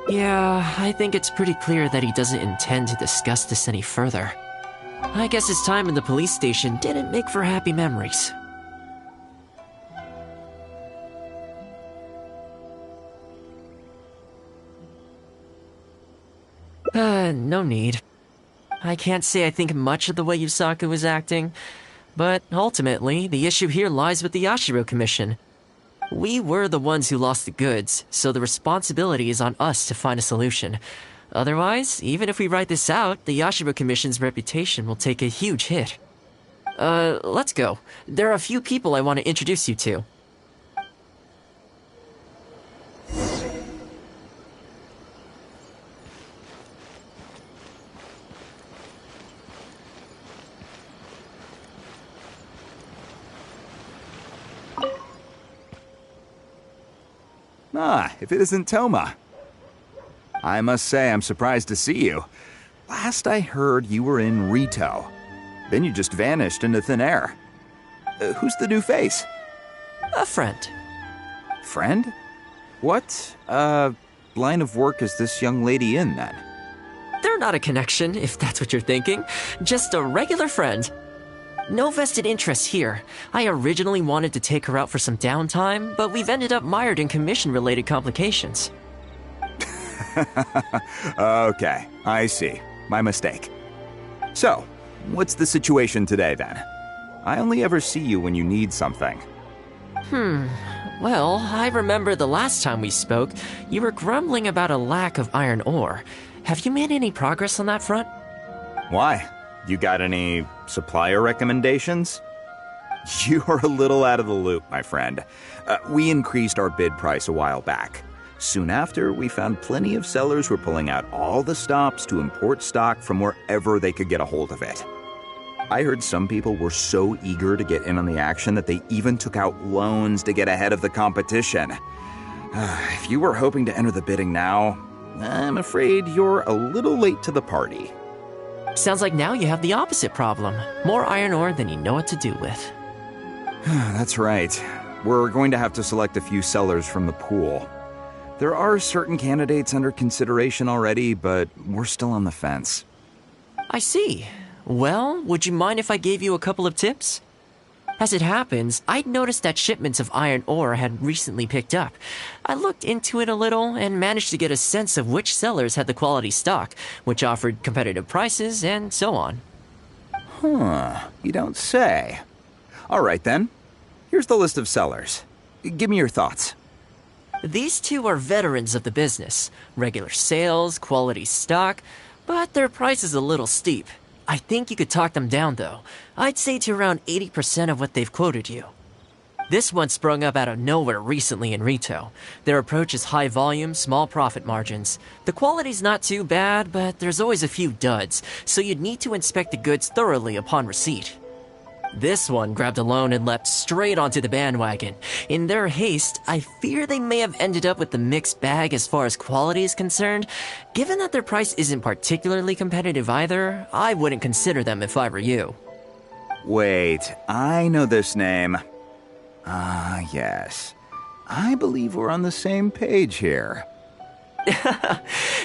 Yeah, I think it's pretty clear that he doesn't intend to discuss this any further. I guess his time in the police station didn't make for happy memories. No need. I can't say I think much of the way Yusaku was acting, but ultimately, the issue here lies with the Yashiro Commission. We were the ones who lost the goods, so the responsibility is on us to find a solution. Otherwise, even if we write this out, the Yashiro Commission's reputation will take a huge hit. Let's go. There are a few people I want to introduce you to. Ah, if it isn't Toma. I must say I'm surprised to see you. Last I heard, you were in Rito. Then you just vanished into thin air. Who's the new face? A friend. Friend? What, line of work is this young lady in, then? They're not a connection, if that's what you're thinking. Just a regular friend. No vested interest here. I originally wanted to take her out for some downtime, but we've ended up mired in commission-related complications. Okay, I see. My mistake. So, what's the situation today then? I only ever see you when you need something. Well, I remember the last time we spoke, you were grumbling about a lack of iron ore. Have you made any progress on that front? Why? You got any supplier recommendations? You're a little out of the loop, my friend. We increased our bid price a while back. Soon after, we found plenty of sellers were pulling out all the stops to import stock from wherever they could get a hold of it. I heard some people were so eager to get in on the action that they even took out loans to get ahead of the competition. If you were hoping to enter the bidding now, I'm afraid you're a little late to the party. Sounds like now you have the opposite problem. More iron ore than you know what to do with. That's right. We're going to have to select a few sellers from the pool. There are certain candidates under consideration already, but we're still on the fence. I see. Well, would you mind if I gave you a couple of tips? As it happens, I'd noticed that shipments of iron ore had recently picked up. I looked into it a little and managed to get a sense of which sellers had the quality stock, which offered competitive prices, and so on. You don't say. All right then. Here's the list of sellers. Give me your thoughts. These two are veterans of the business. Regular sales, quality stock, but their price is a little steep. I think you could talk them down, though. I'd say to around 80% of what they've quoted you. This one sprung up out of nowhere recently in Rito. Their approach is high volume, small profit margins. The quality's not too bad, but there's always a few duds, so you'd need to inspect the goods thoroughly upon receipt. This one grabbed a loan and leapt straight onto the bandwagon. In their haste, I fear they may have ended up with the mixed bag as far as quality is concerned. Given that their price isn't particularly competitive either, I wouldn't consider them if I were you. Wait, I know this name. Yes. I believe we're on the same page here.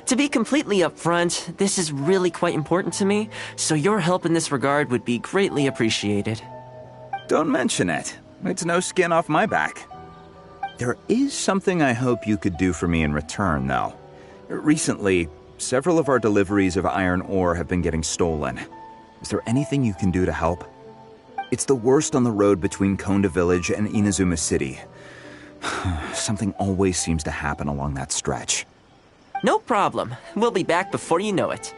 To be completely upfront, this is really quite important to me, so your help in this regard would be greatly appreciated. Don't mention it. It's no skin off my back. There is something I hope you could do for me in return, though. Recently, several of our deliveries of iron ore have been getting stolen. Is there anything you can do to help? It's the worst on the road between Konda Village and Inazuma City. Something always seems to happen along that stretch. No problem. We'll be back before you know it.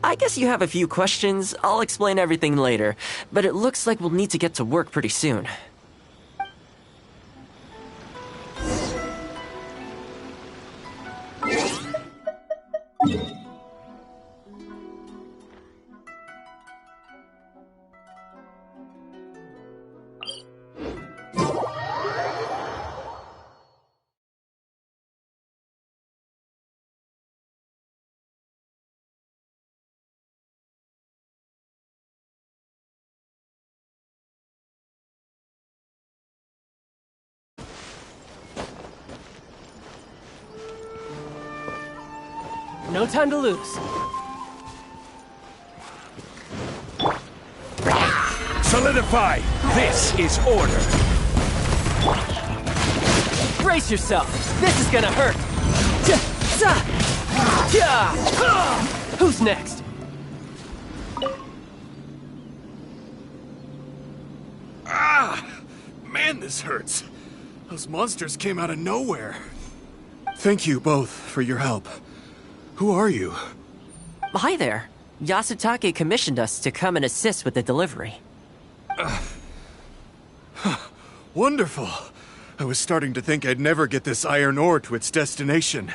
I guess you have a few questions. I'll explain everything later, but it looks like we'll need to get to work pretty soon. No time to lose. Solidify! This is order! Brace yourself. This is gonna hurt. Who's next? Man, this hurts. Those monsters came out of nowhere. Thank you both for your help. Who are you? Hi there. Yasutake commissioned us to come and assist with the delivery. Wonderful. I was starting to think I'd never get this iron ore to its destination.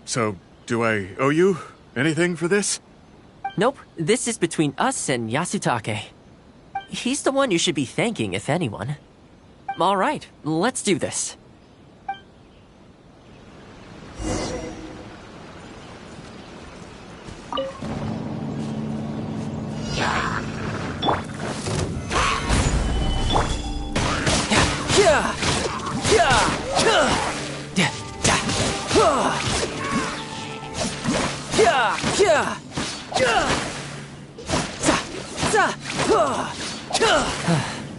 So do I owe you anything for this? Nope, this is between us and Yasutake. He's the one you should be thanking, if anyone. All right, let's do this.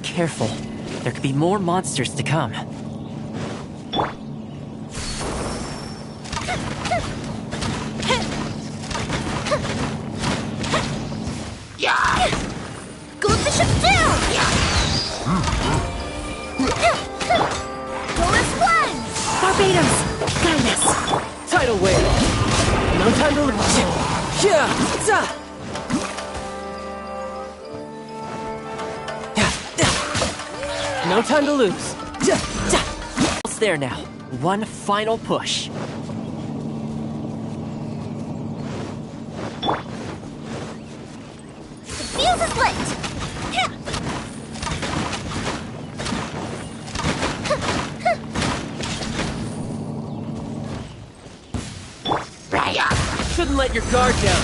Careful. There could be more monsters to come. time to lose. Yeah, no time to lose. Almost there now. One final push. Fuse is lit! Shouldn't let your guard down.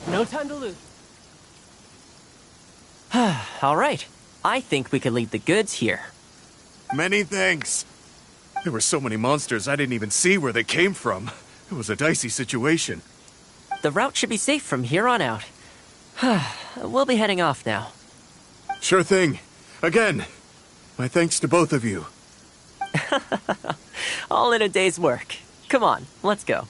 No time to lose. All right. I think we could leave the goods here. Many thanks. There were so many monsters I didn't even see where they came from. It was a dicey situation. The route should be safe from here on out. We'll be heading off now. Sure thing. Again, my thanks to both of you. All in a day's work. Come on, let's go.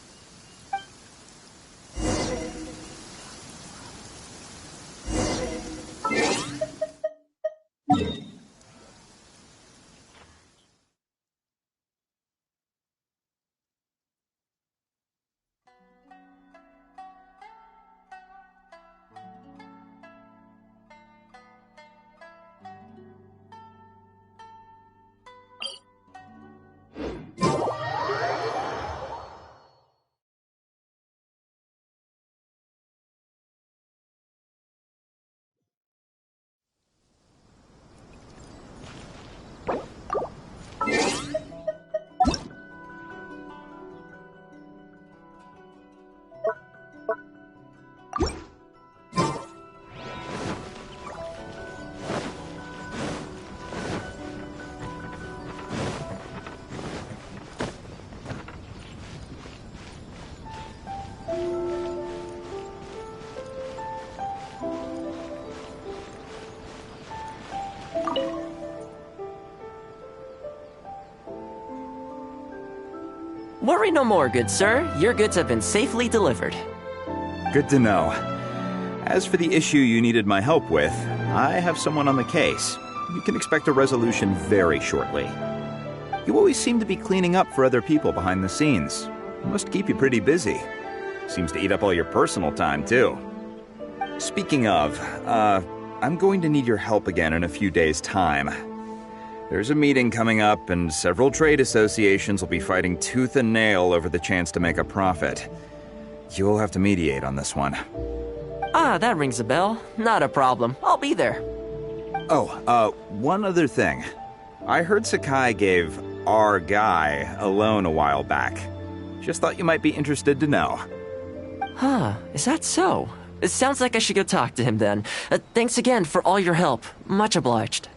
Worry no more, good sir. Your goods have been safely delivered. Good to know. As for the issue you needed my help with, I have someone on the case. You can expect a resolution very shortly. You always seem to be cleaning up for other people behind the scenes. Must keep you pretty busy. Seems to eat up all your personal time, too. Speaking of, I'm going to need your help again in a few days' time. There's a meeting coming up, and several trade associations will be fighting tooth and nail over the chance to make a profit. You'll have to mediate on this one. Ah, that rings a bell. Not a problem. I'll be there. Oh, one other thing. I heard Sakai gave our guy a loan a while back. Just thought you might be interested to know. Huh, is that so? It sounds like I should go talk to him then. Thanks again for all your help. Much obliged.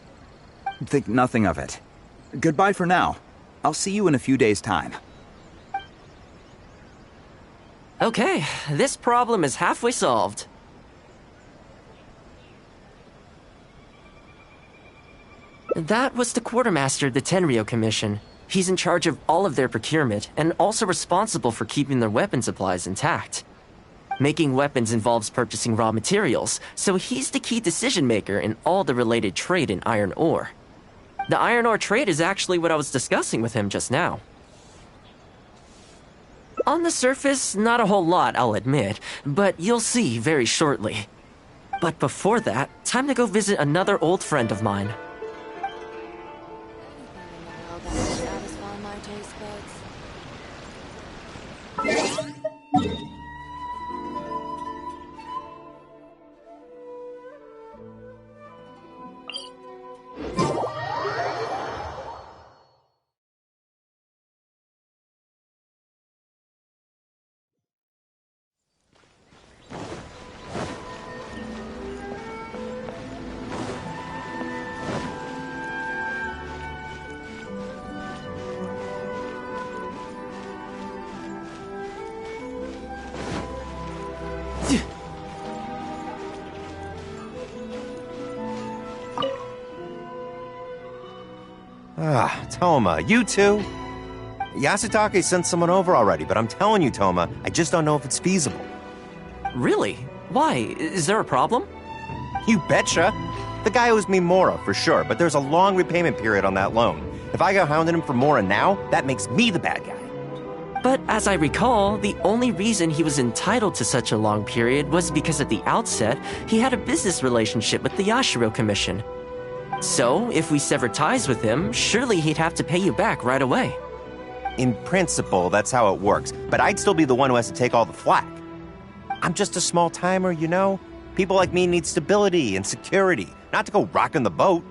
Think nothing of it. Goodbye for now. I'll see you in a few days' time. Okay, this problem is halfway solved. That was the quartermaster of the Tenryo Commission. He's in charge of all of their procurement, and also responsible for keeping their weapon supplies intact. Making weapons involves purchasing raw materials, so he's the key decision-maker in all the related trade in iron ore. The iron ore trade is actually what I was discussing with him just now. On the surface, not a whole lot, I'll admit, but you'll see very shortly. But before that, time to go visit another old friend of mine. Ah, Toma, you two? Yasutake sent someone over already, but I'm telling you, Toma, I just don't know if it's feasible. Really? Why? Is there a problem? You betcha. The guy owes me Mora, for sure, but there's a long repayment period on that loan. If I go hounding him for Mora now, that makes me the bad guy. But as I recall, the only reason he was entitled to such a long period was because at the outset, he had a business relationship with the Yashiro Commission. So, if we sever ties with him, surely he'd have to pay you back right away. In principle, that's how it works, but I'd still be the one who has to take all the flack. I'm just a small timer, you know? People like me need stability and security, not to go rocking the boat.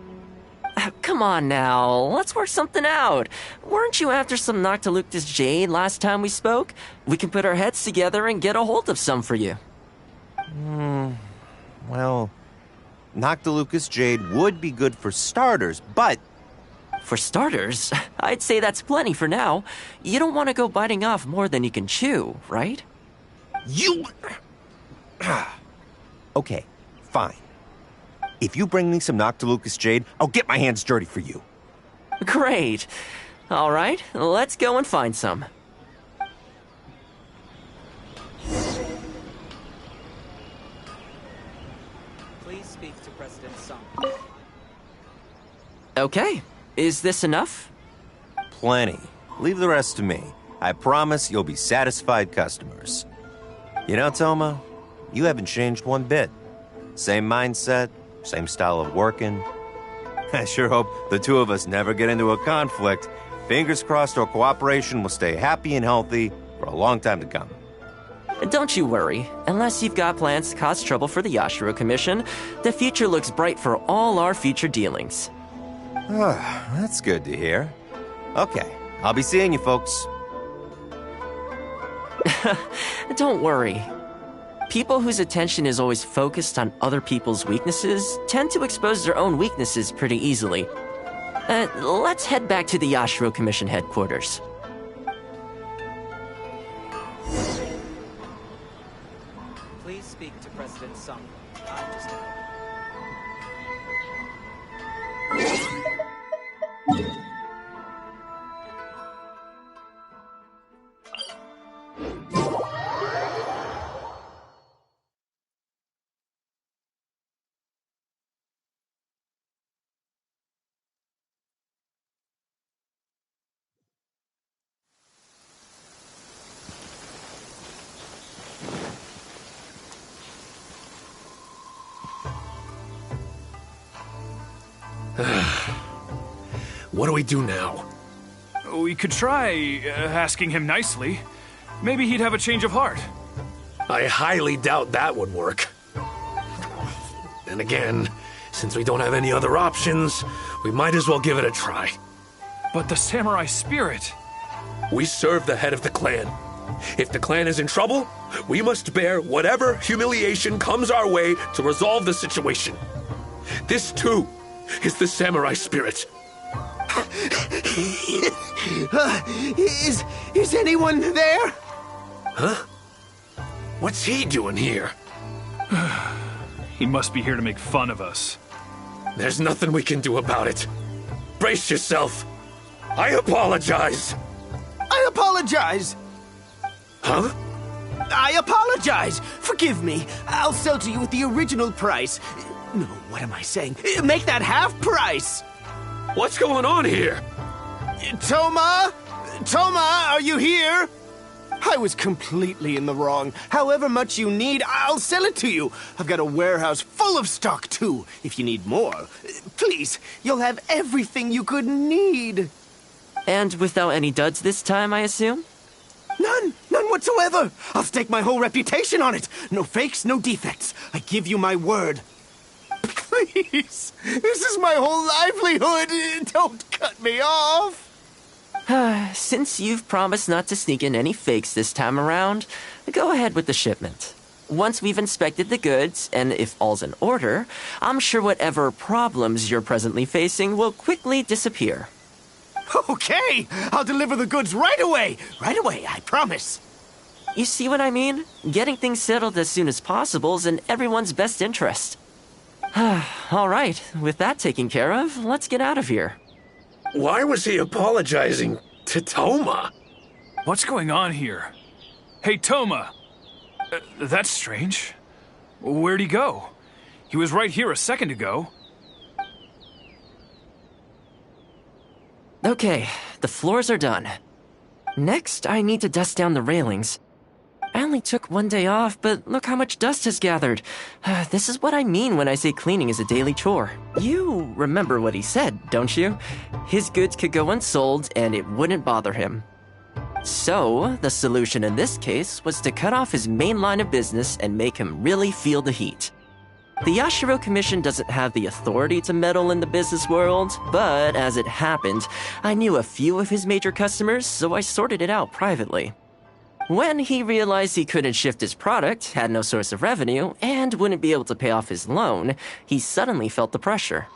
Come on now, let's work something out. Weren't you after some Noctilucous Jade last time we spoke? We can put our heads together and get a hold of some for you. Well, Noctilucous Jade would be good for starters, but... For starters, I'd say that's plenty for now. You don't want to go biting off more than you can chew, right? You... Okay, fine. If you bring me some Noctilucous Jade, I'll get my hands dirty for you. Great. All right, let's go and find some. Please speak to President Sung. Okay, is this enough? Plenty. Leave the rest to me. I promise you'll be satisfied customers. You know, Toma, you haven't changed one bit. Same mindset, same style of working. I sure hope the two of us never get into a conflict. Fingers crossed our cooperation will stay happy and healthy for a long time to come. Don't you worry. Unless you've got plans to cause trouble for the Yashiro Commission, the future looks bright for all our future dealings. That's good to hear. Okay, I'll be seeing you folks. Don't worry. People whose attention is always focused on other people's weaknesses tend to expose their own weaknesses pretty easily. Let's head back to the Yashiro Commission headquarters. Please speak to President Sung. I'm just... What do we do now? We could try asking him nicely. Maybe he'd have a change of heart. I highly doubt that would work. And again, since we don't have any other options, we might as well give it a try. But the samurai spirit... We serve the head of the clan. If the clan is in trouble, we must bear whatever humiliation comes our way to resolve the situation. This, too, is the samurai spirit. Is anyone there? Huh? What's he doing here? He must be here to make fun of us. There's nothing we can do about it. Brace yourself. I apologize. I apologize. Huh? I apologize. Forgive me. I'll sell to you at the original price. No, what am I saying? Make that half price. What's going on here? Toma? Toma, are you here? I was completely in the wrong. However much you need, I'll sell it to you. I've got a warehouse full of stock, too, if you need more. Please, you'll have everything you could need. And without any duds this time, I assume? None whatsoever. I'll stake my whole reputation on it. No fakes, no defects. I give you my word. Please, this is my whole livelihood. Don't cut me off. Since you've promised not to sneak in any fakes this time around, go ahead with the shipment. Once we've inspected the goods, and if all's in order, I'm sure whatever problems you're presently facing will quickly disappear. Okay, I'll deliver the goods right away. Right away, I promise. You see what I mean? Getting things settled as soon as possible is in everyone's best interest. All right, with that taken care of, let's get out of here. Why was he apologizing To Toma? What's going on here? Hey, Toma! That's strange. Where'd he go? He was right here a second ago. Okay, the floors are done. Next, I need to dust down the railings. I only took one day off, but look how much dust has gathered. This is what I mean when I say cleaning is a daily chore. You remember what he said, don't you? His goods could go unsold and it wouldn't bother him. So, the solution in this case was to cut off his main line of business and make him really feel the heat. The Yashiro Commission doesn't have the authority to meddle in the business world, but as it happened, I knew a few of his major customers, so I sorted it out privately. When he realized he couldn't shift his product, had no source of revenue, and wouldn't be able to pay off his loan, he suddenly felt the pressure.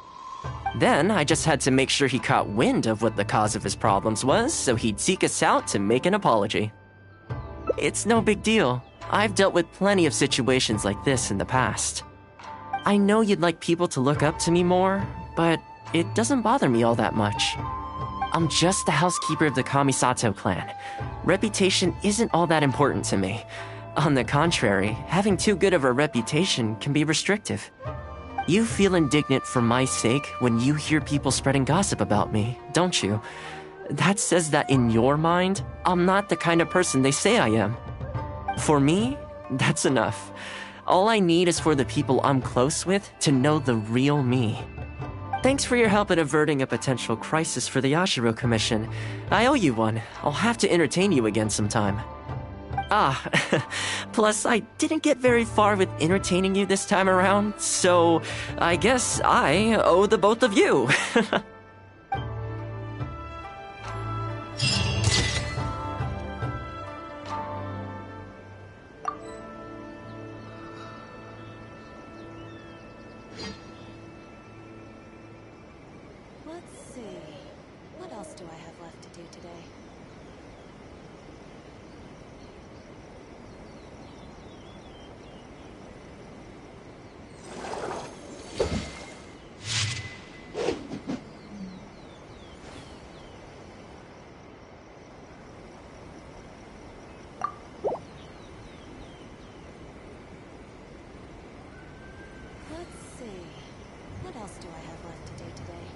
Then I just had to make sure he caught wind of what the cause of his problems was, so he'd seek us out to make an apology. It's no big deal. I've dealt with plenty of situations like this in the past. I know you'd like people to look up to me more, but it doesn't bother me all that much. I'm just the housekeeper of the Kamisato clan. Reputation isn't all that important to me. On the contrary, having too good of a reputation can be restrictive. You feel indignant for my sake when you hear people spreading gossip about me, don't you? That says that in your mind, I'm not the kind of person they say I am. For me, that's enough. All I need is for the people I'm close with to know the real me. Thanks for your help in averting a potential crisis for the Yashiro Commission. I owe you one. I'll have to entertain you again sometime. Plus I didn't get very far with entertaining you this time around, so I guess I owe the both of you. Let's see. What else do I have left to do today? Let's see. What else do I have left to do today?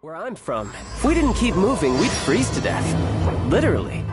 Where I'm from, if we didn't keep moving, we'd freeze to death. Literally.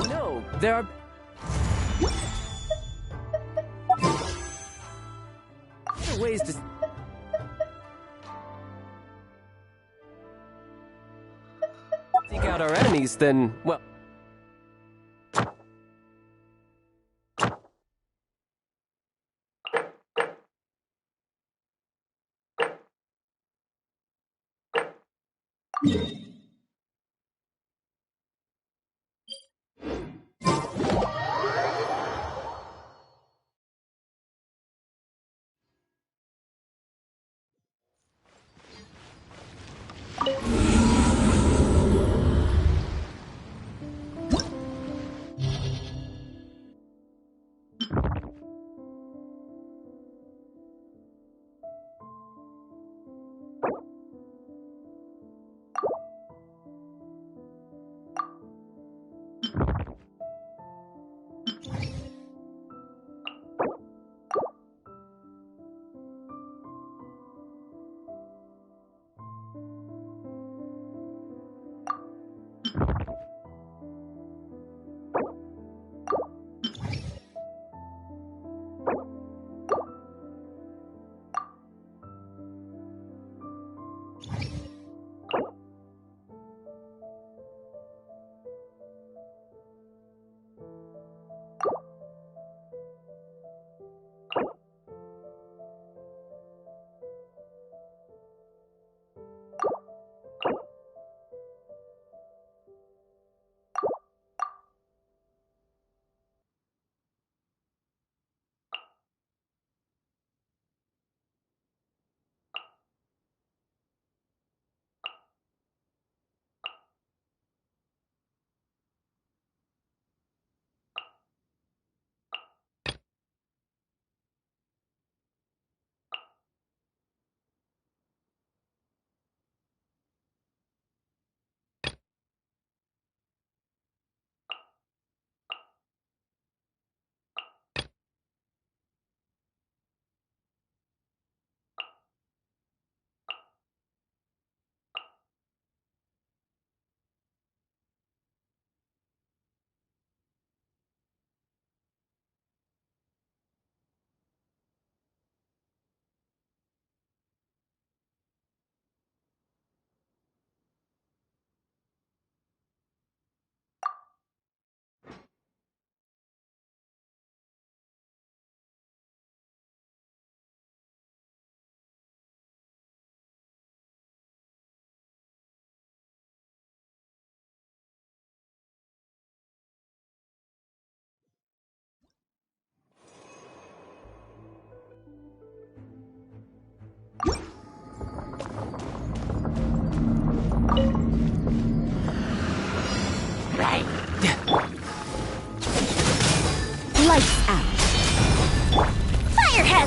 No, there are... ways to... seek out our enemies, then, well...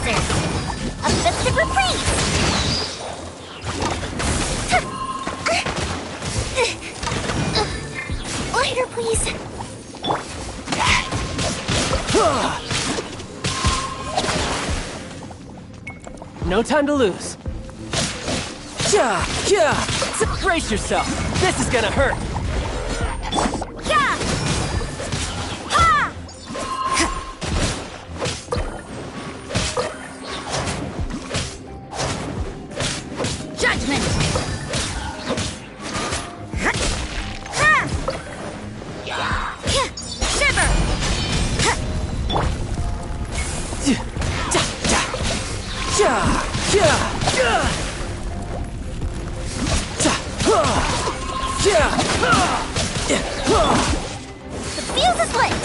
Blizzard! A festive reprise! Lighter, please. No time to lose. Brace yourself. This is gonna hurt. Judgment! Shiver! The fuse is lit!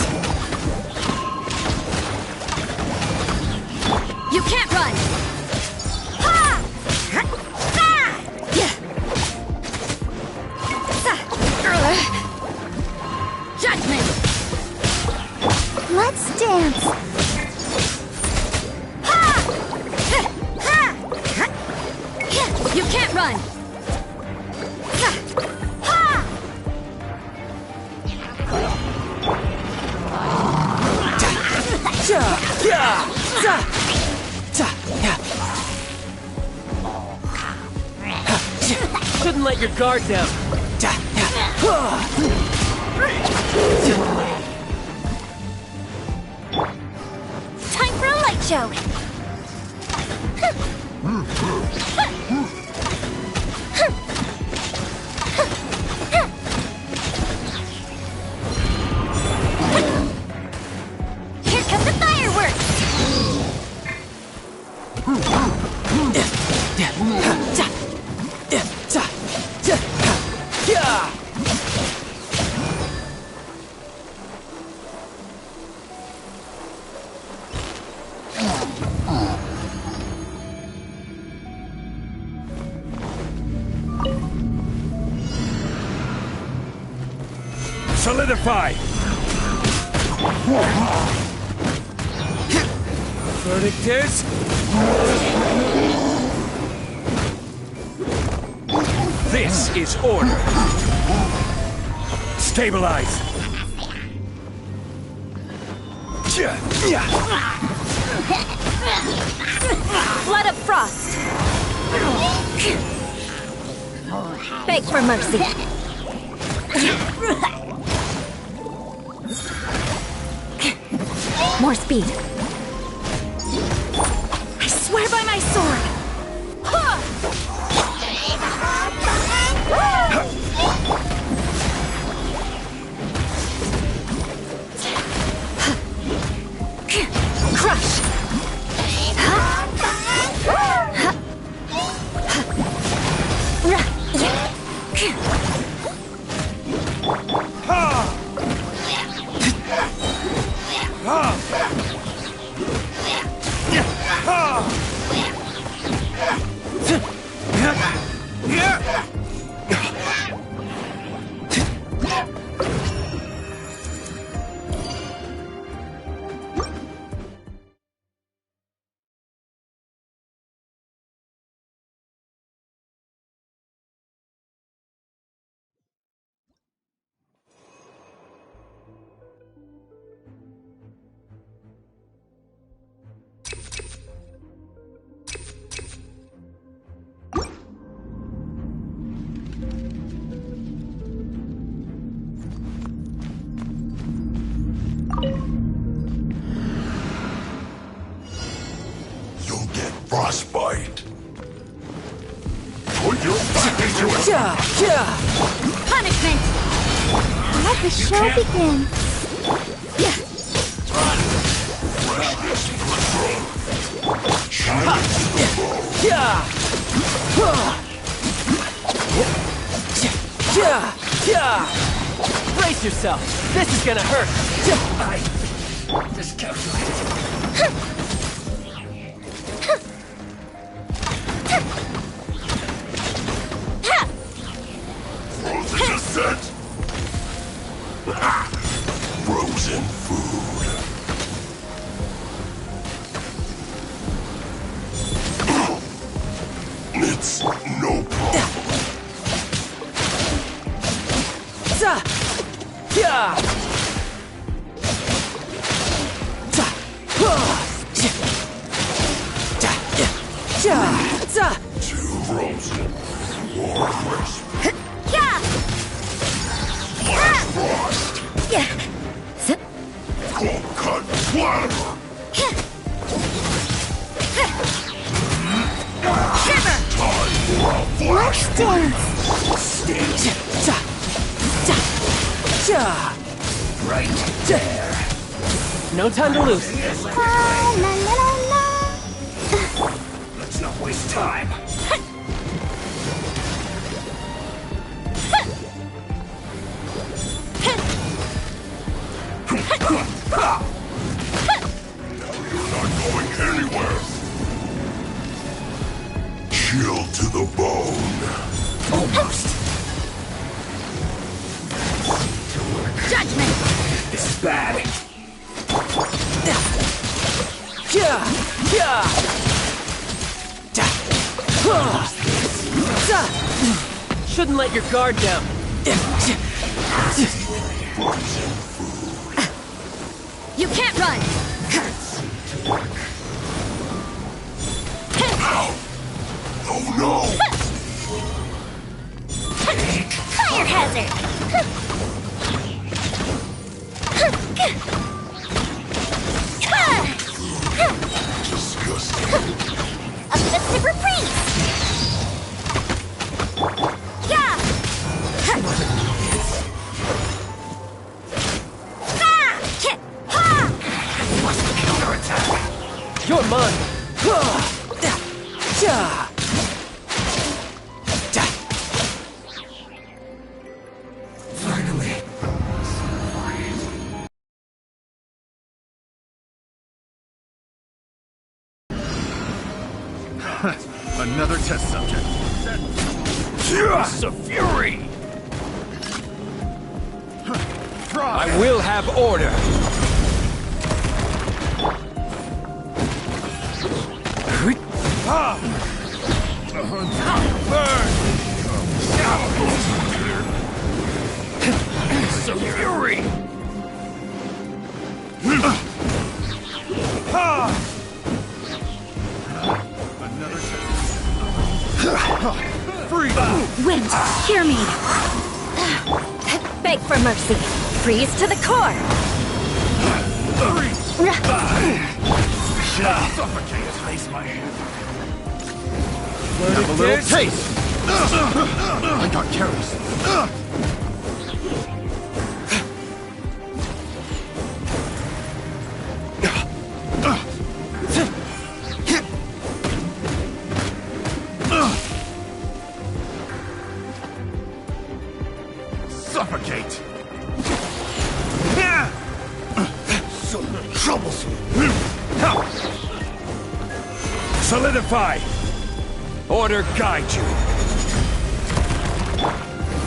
You can't run! Judgment! Let's dance! You can't run! Shouldn't let your guard down. Time for a light show! Here come the fireworks! Solidify! Verdict is... This is order. Stabilize. Blood of frost! Beg for mercy! More speed! I swear by my sword! Crush! Frostbite. Put your back into it. Punishment! Let the show begin. Brace yourself. This is gonna hurt. Miscalculated. Frozen descent. Frozen food. Right there. No time to lose. La la la la. Let's not waste time. You're not going anywhere. Chill to the bone. Almost. Judgment. This is bad. Shouldn't let your guard down. You can't run. Oh no! Fire hazard. Disgusting. A festive reprise. Yeah. You're mine. Finally. Another test subject. It's a fury. I will have order. Burn! It's a fury. Free! Wind, hear me. Beg for mercy. Freeze to the core. Suffocate. Place my hand. Have a little taste! I got careless. Suffocate. So troublesome. Solidify. Order guide you.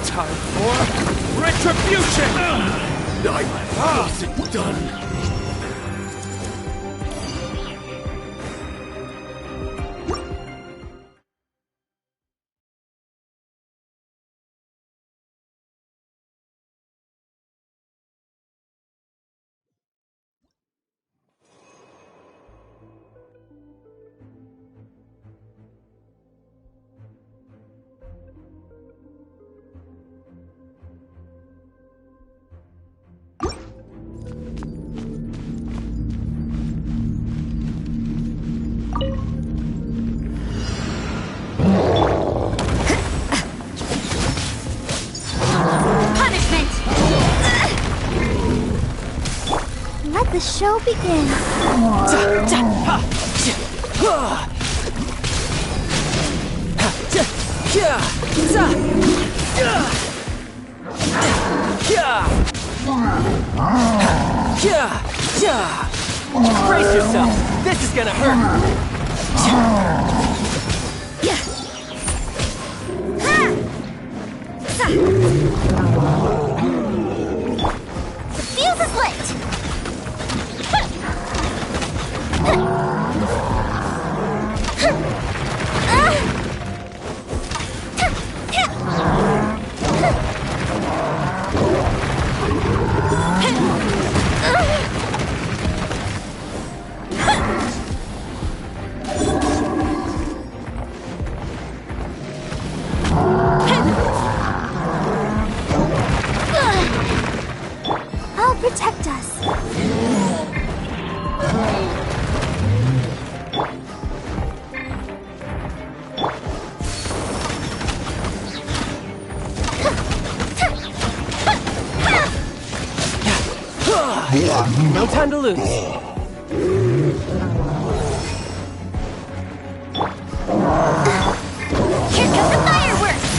Time for retribution. I wasn't done. Let the show begin. Brace yourself. This is gonna hurt. The fuse is lit. time to lose. Here comes the fireworks!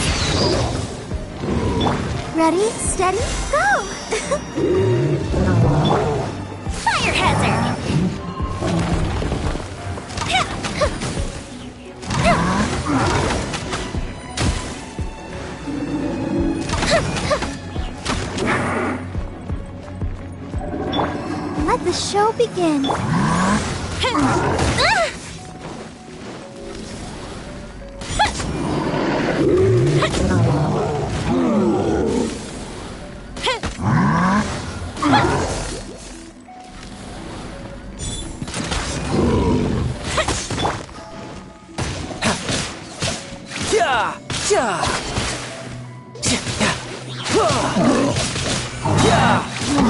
Ready, steady, go! Fire hazard! Let the show begin.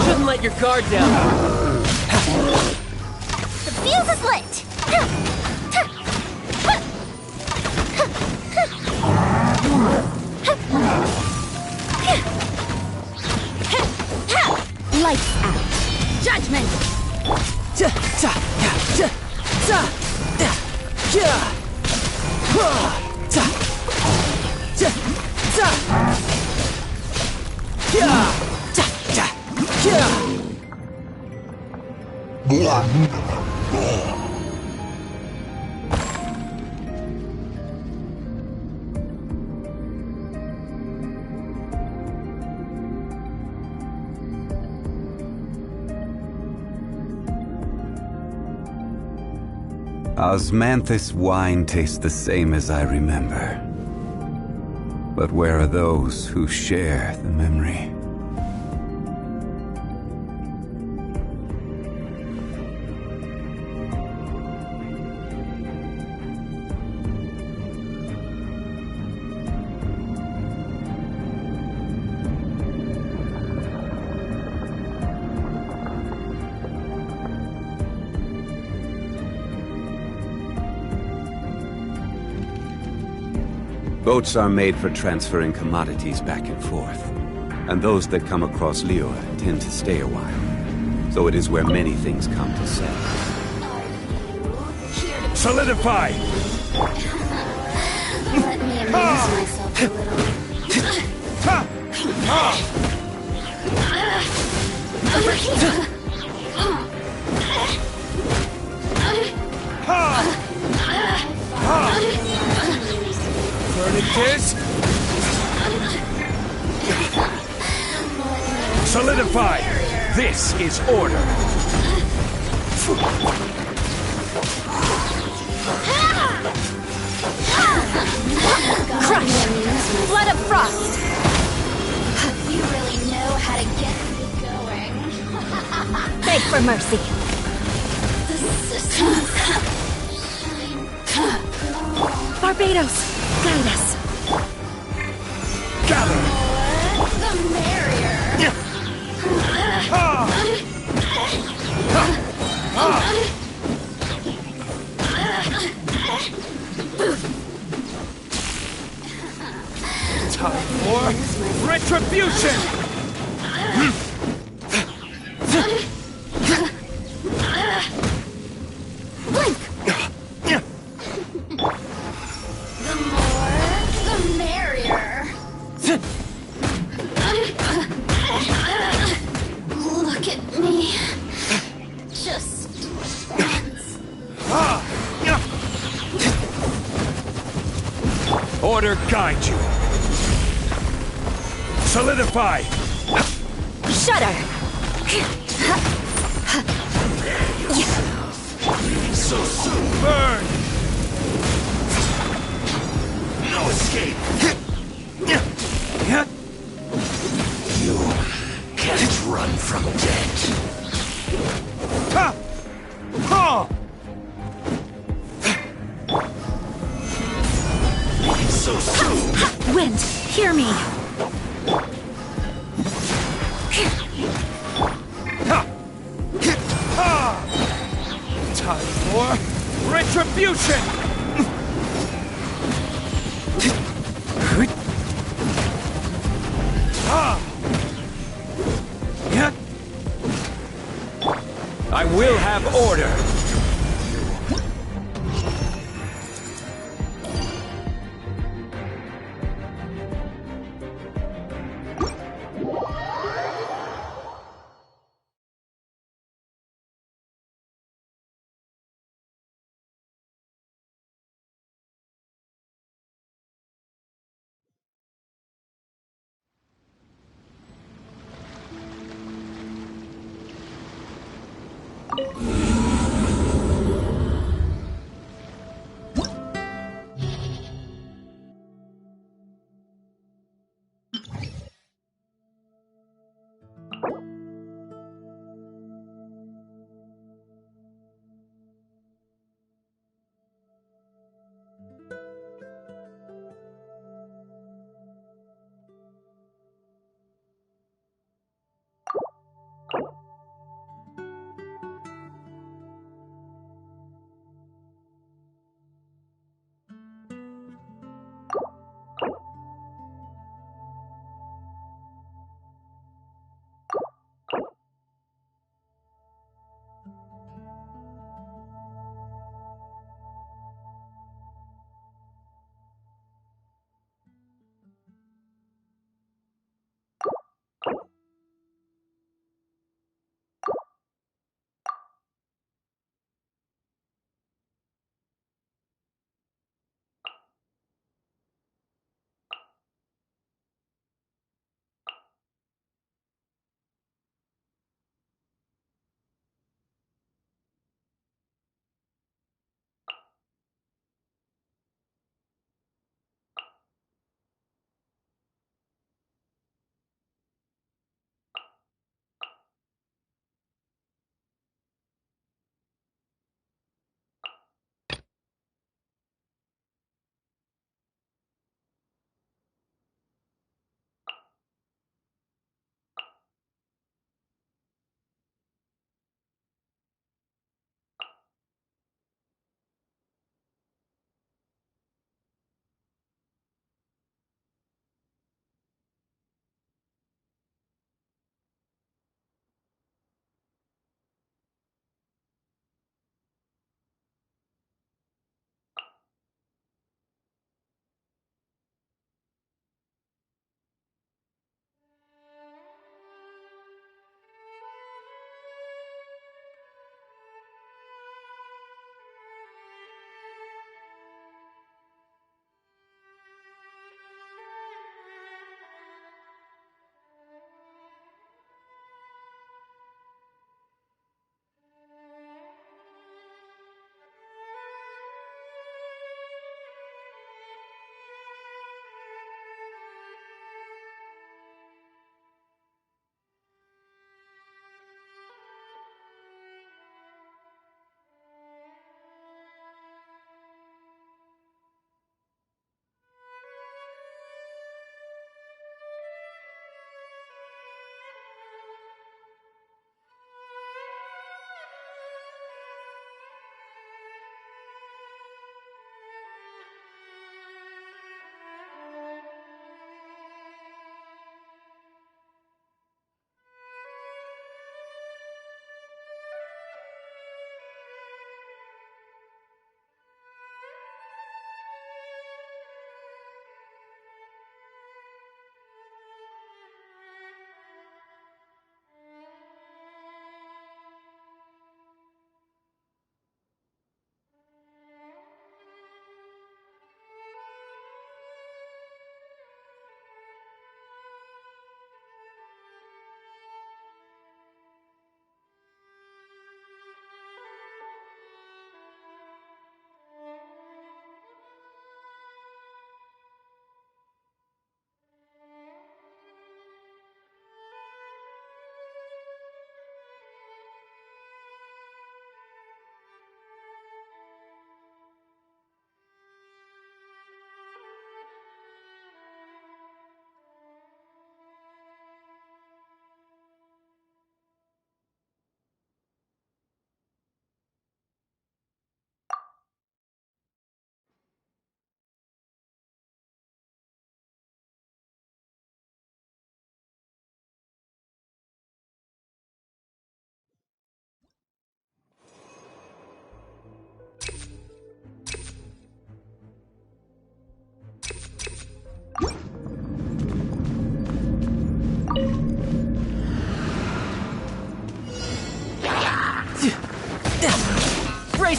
Shouldn't let your guard down. The fuse is lit! Lights out! Judgment! Osmanthus wine tastes the same as I remember. But where are those who share the memory? Boats are made for transferring commodities back and forth, and those that come across Lior tend to stay a while. So it is where many things come to settle. Solidify! Let me amuse myself a little. Over here! Furnaces! Solidify! This is order! Crush! Flood of frost! You really know how to get me going. Beg for mercy! The systems. Barbados! Guide us! Gather! The merrier. Time for retribution! Blink! The more, the merrier. Look at me. Just once. Order guide you. Solidify! Shudder! So soon! Burn! No escape! You can't run from death. So soon! Wind, hear me! Time for retribution! will have order.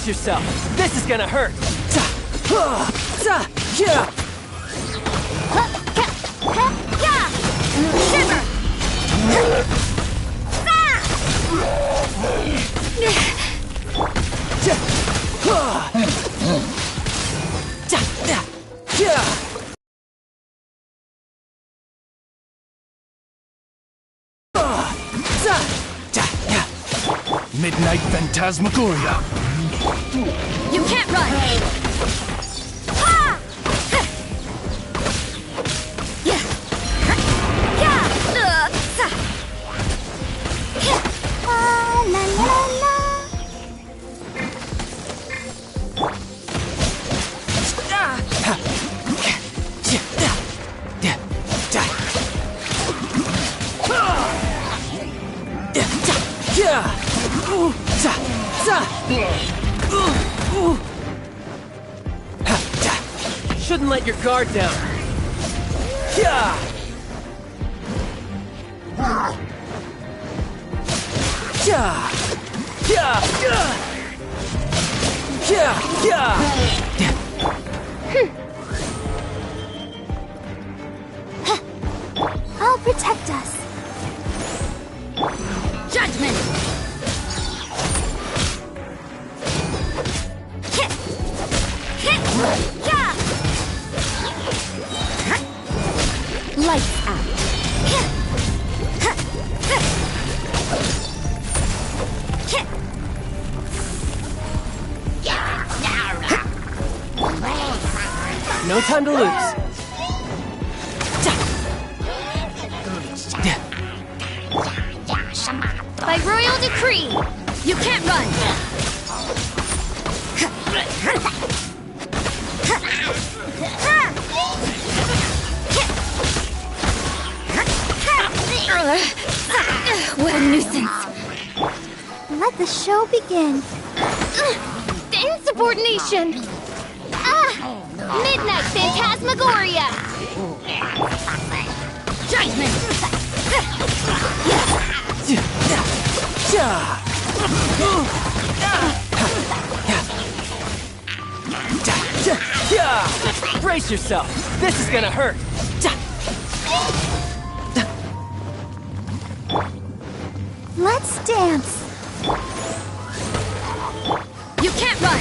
Brace yourself. This is gonna hurt. Yeah. Shiver! Midnight Phantasmagoria. You can't run! Shouldn't let your guard down. Yeah. Yeah. Yeah. Yeah. Yeah. I'll protect us. Judgment! Lights out. No time to lose. By royal decree, you can't run. What a nuisance. Let the show begin. Insubordination. Midnight Phantasmagoria. Judgment. Brace yourself. This is gonna hurt. Let's dance. You can't run.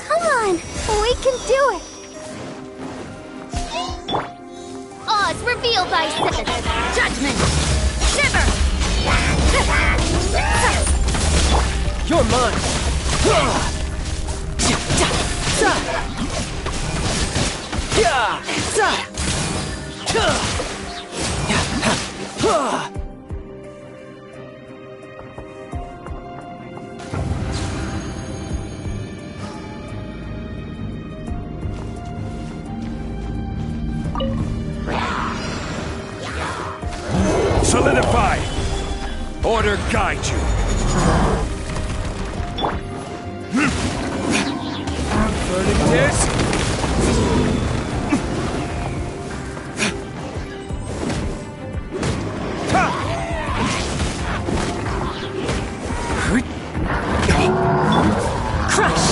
Come on, we can do it. Oz revealed thyself. Judgment. Shiver. You're mine. Solidify! Order guide you! Burning disc! Crush!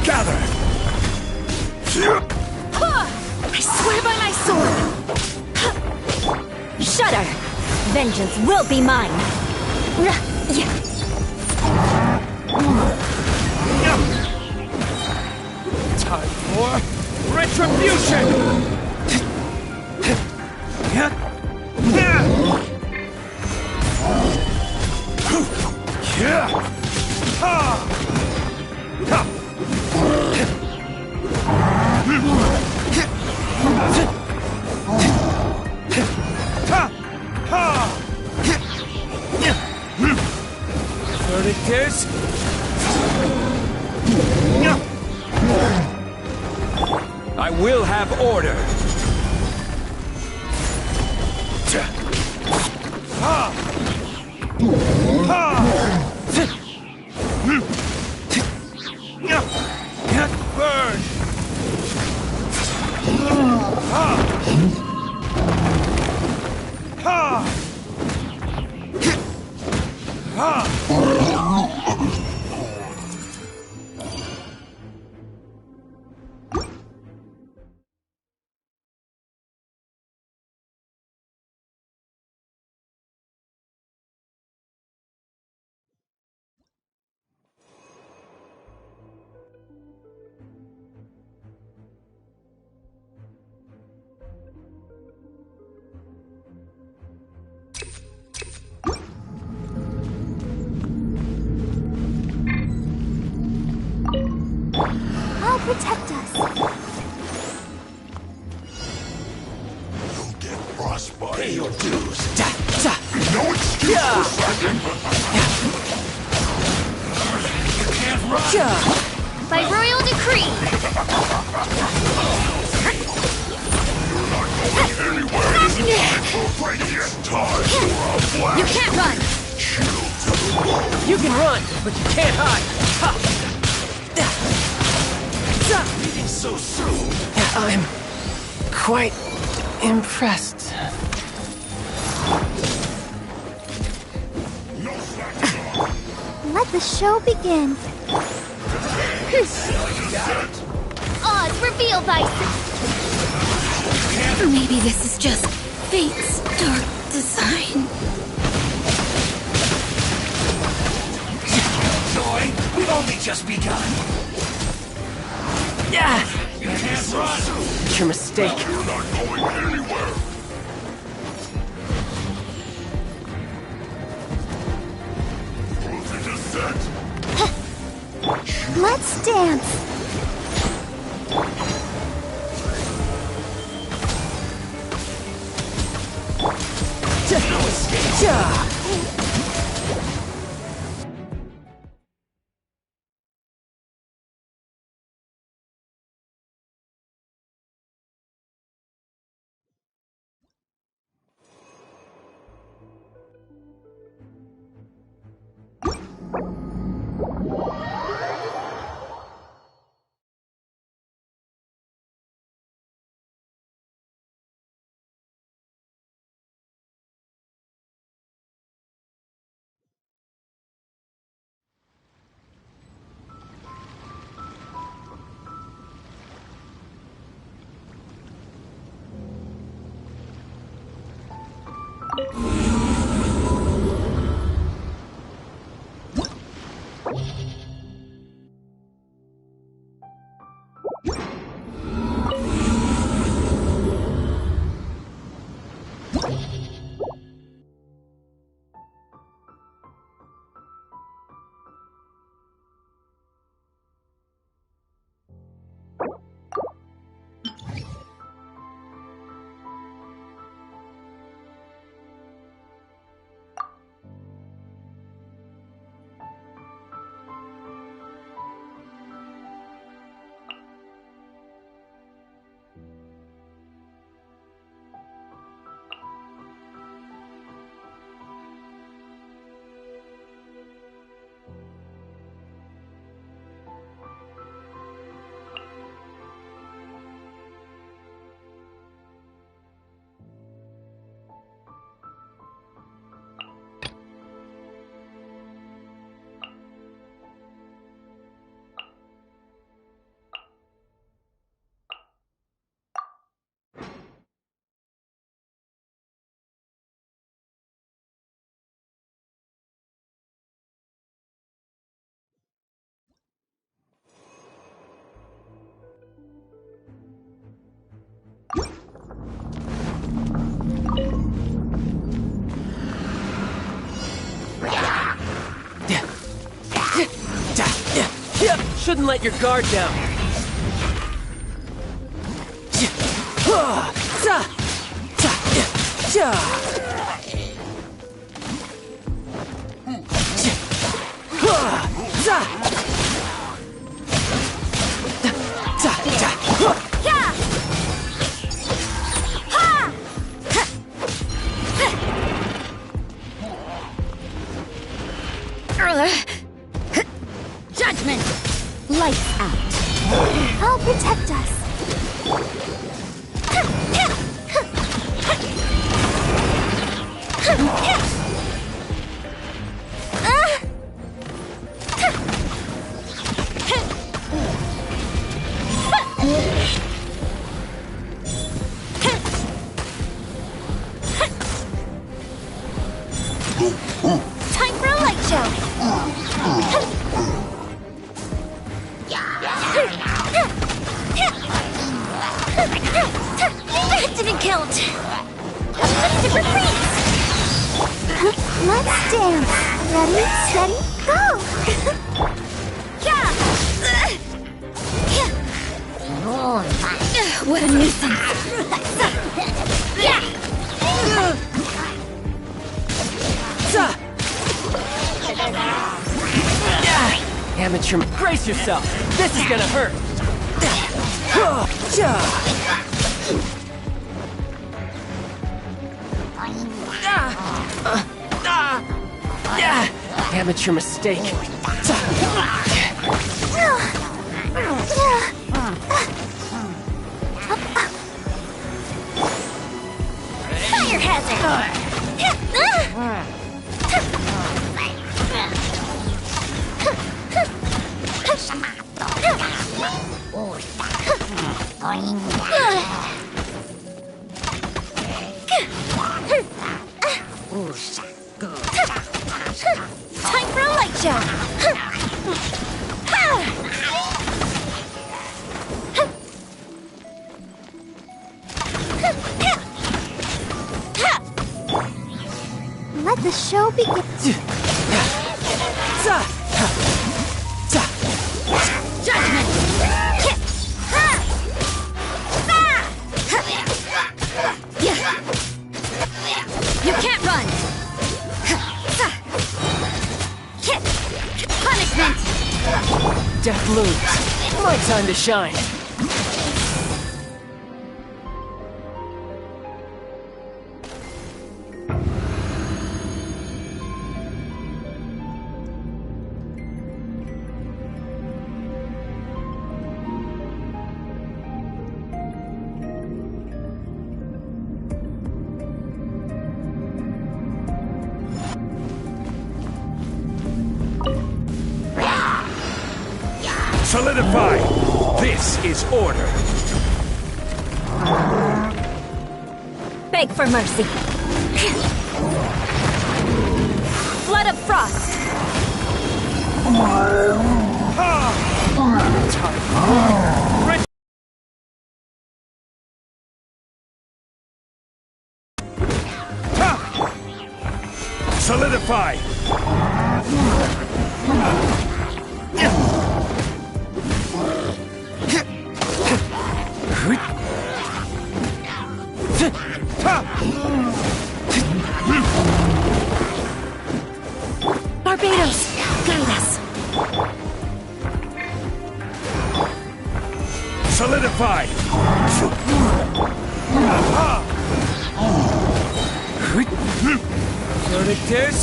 Gather! I swear by my sword! Shudder! Vengeance will be mine! Time for retribution! Verdict is... I will have order. I'll protect us. You'll get frostbite. Pay your dues. No excuse for slacking. You can't run. By royal decree. You're not going anywhere. Radiant time for a blast. You can't run. Chill to the bone. You can run, but you can't hide. Leaving so soon. I'm quite impressed. No slacking off. Let the show begin. Oz, reveal thyself. Maybe this is just fate's dark design. Joy, we've only just begun. Yeah! You can't run. It's your mistake. You're not going anywhere. Proof it is set. Let's dance. No escape. Shouldn't let your guard down. Judgment! Lights out. I'll protect us. That didn't count. Different freeze. Let's dance. Ready, steady, go! What a nuisance. Amateur, brace yourself. This is gonna hurt. Amateur mistake. Fire hazard. Time for a light show! Let the show begin. You can't run. Punishment. Death looms. My time to shine. Solidify! This is order! Beg for mercy. Flood of frost. Solidify! Barbados, guide us. Solidify! Verdict is...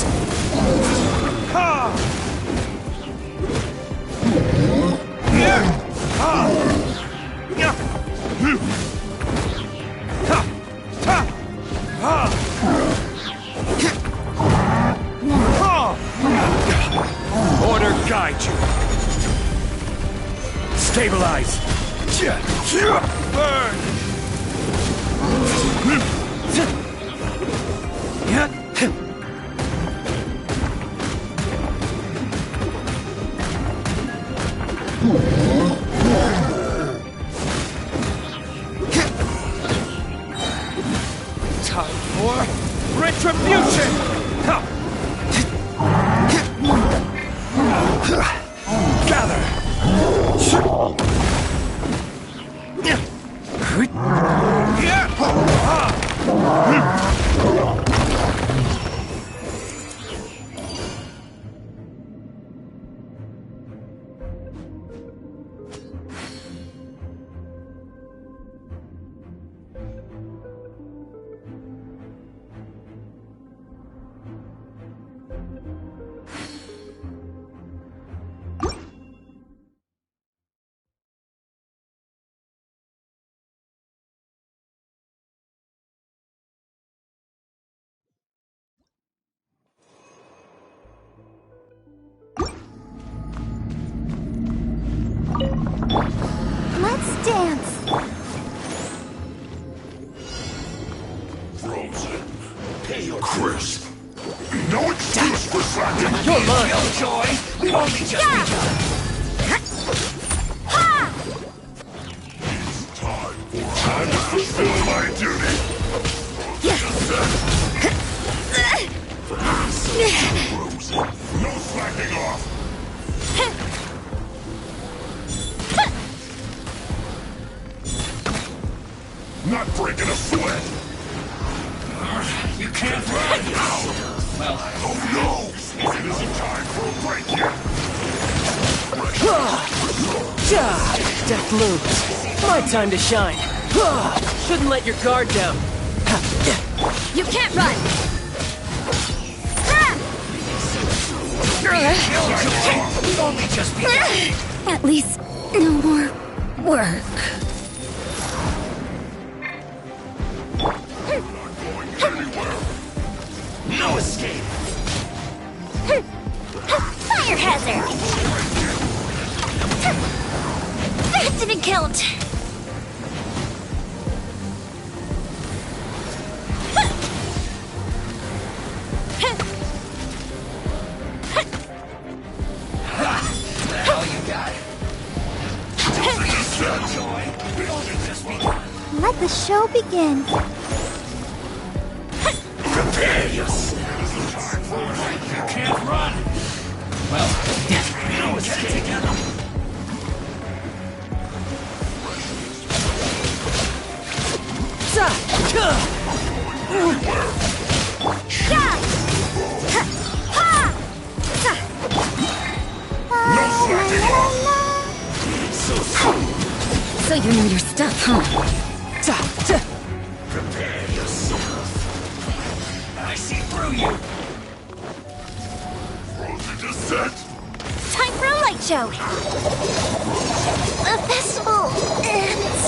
Order guide you. Stabilize. Burn. Time for retribution. Gather! Let's dance. Frozen. Crisp. No excuse for slacking. You're mine. Joy! We've only just begun! Time to fulfill my duty! No slacking off! Not breaking a sweat! You can't run! Well, oh no! It isn't time for a break yet! Death looms. My time to shine. Shouldn't let your guard down. You can't run! we've only just begun! At least, no more work. No escape! Fire hazard! That didn't count! All you got. Let the show begin. Prepare yourself. You can't run. Well, no escape together. So you know your stuff, huh? Prepare yourself. I see through you. Frozen descent! Time for a light show! The festival ends!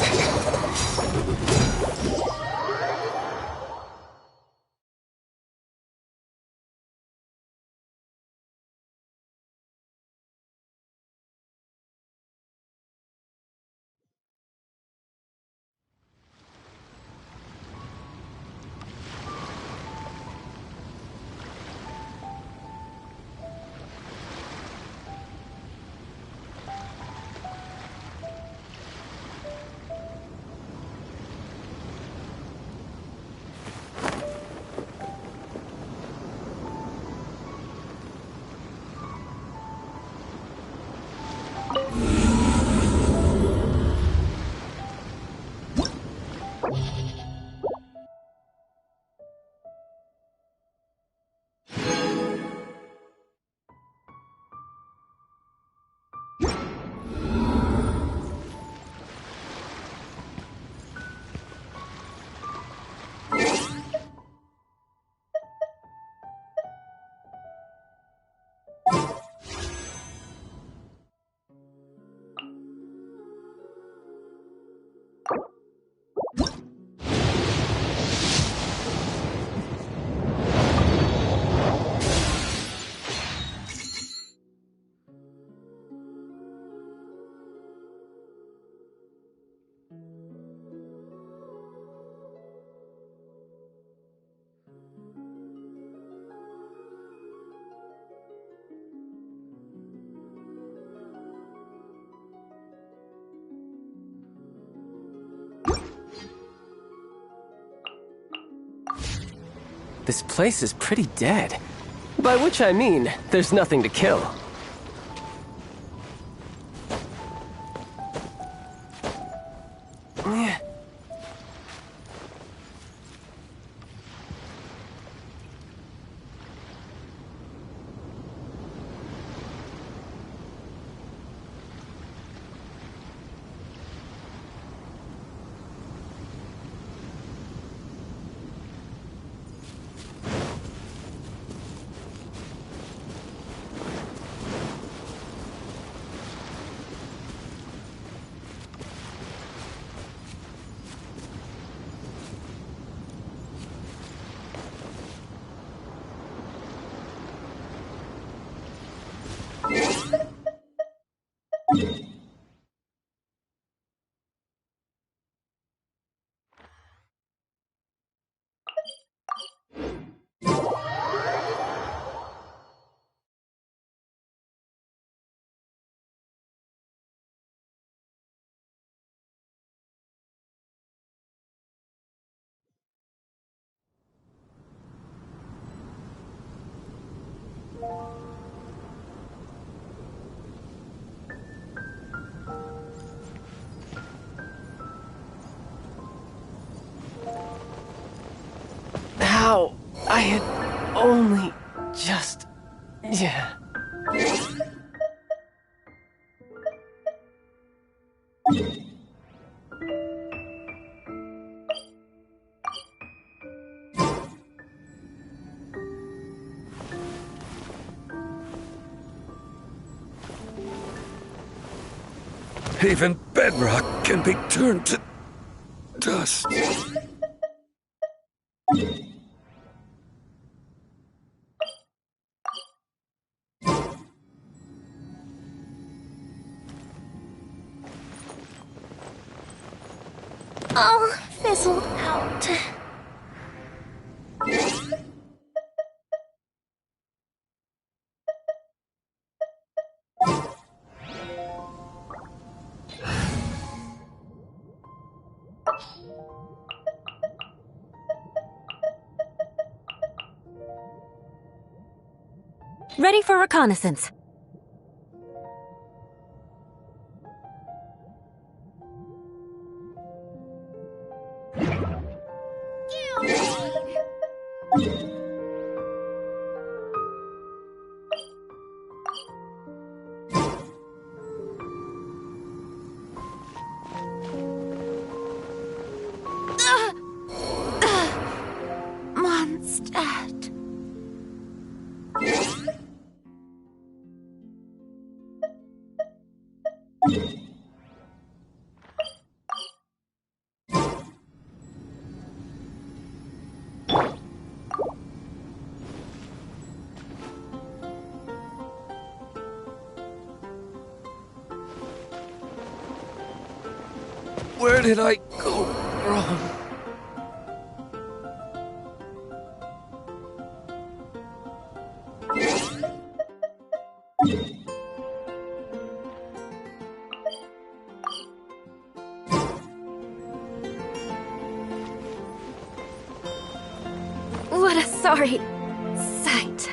This place is pretty dead. By which I mean, there's nothing to kill. I had only just... Yeah. Even bedrock can be turned to dust. Oh, fizzled out. Ready for reconnaissance. Mondstadt. Where did I go wrong? What a sorry sight.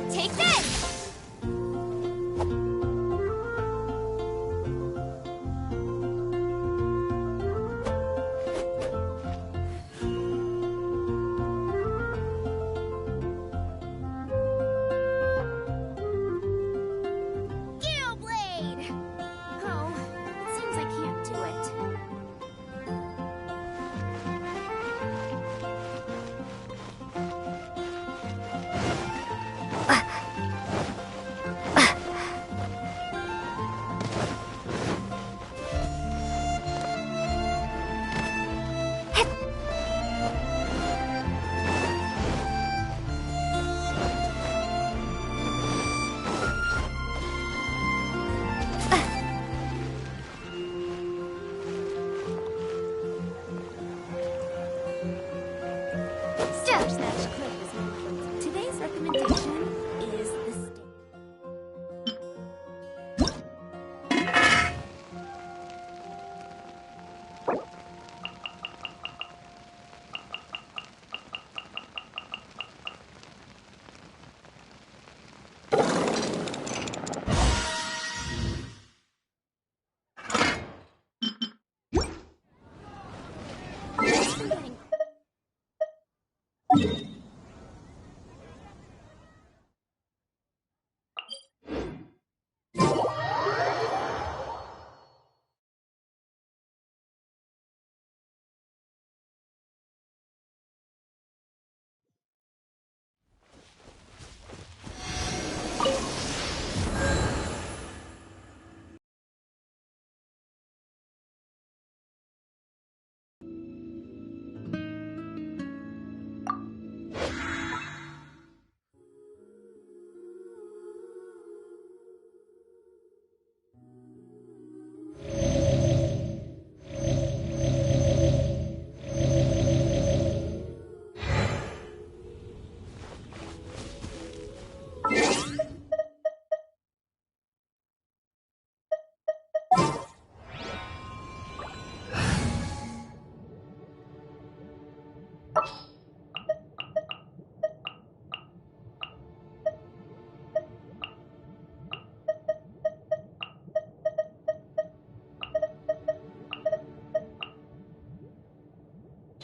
Take this! Blade! Oh, seems I can't do it.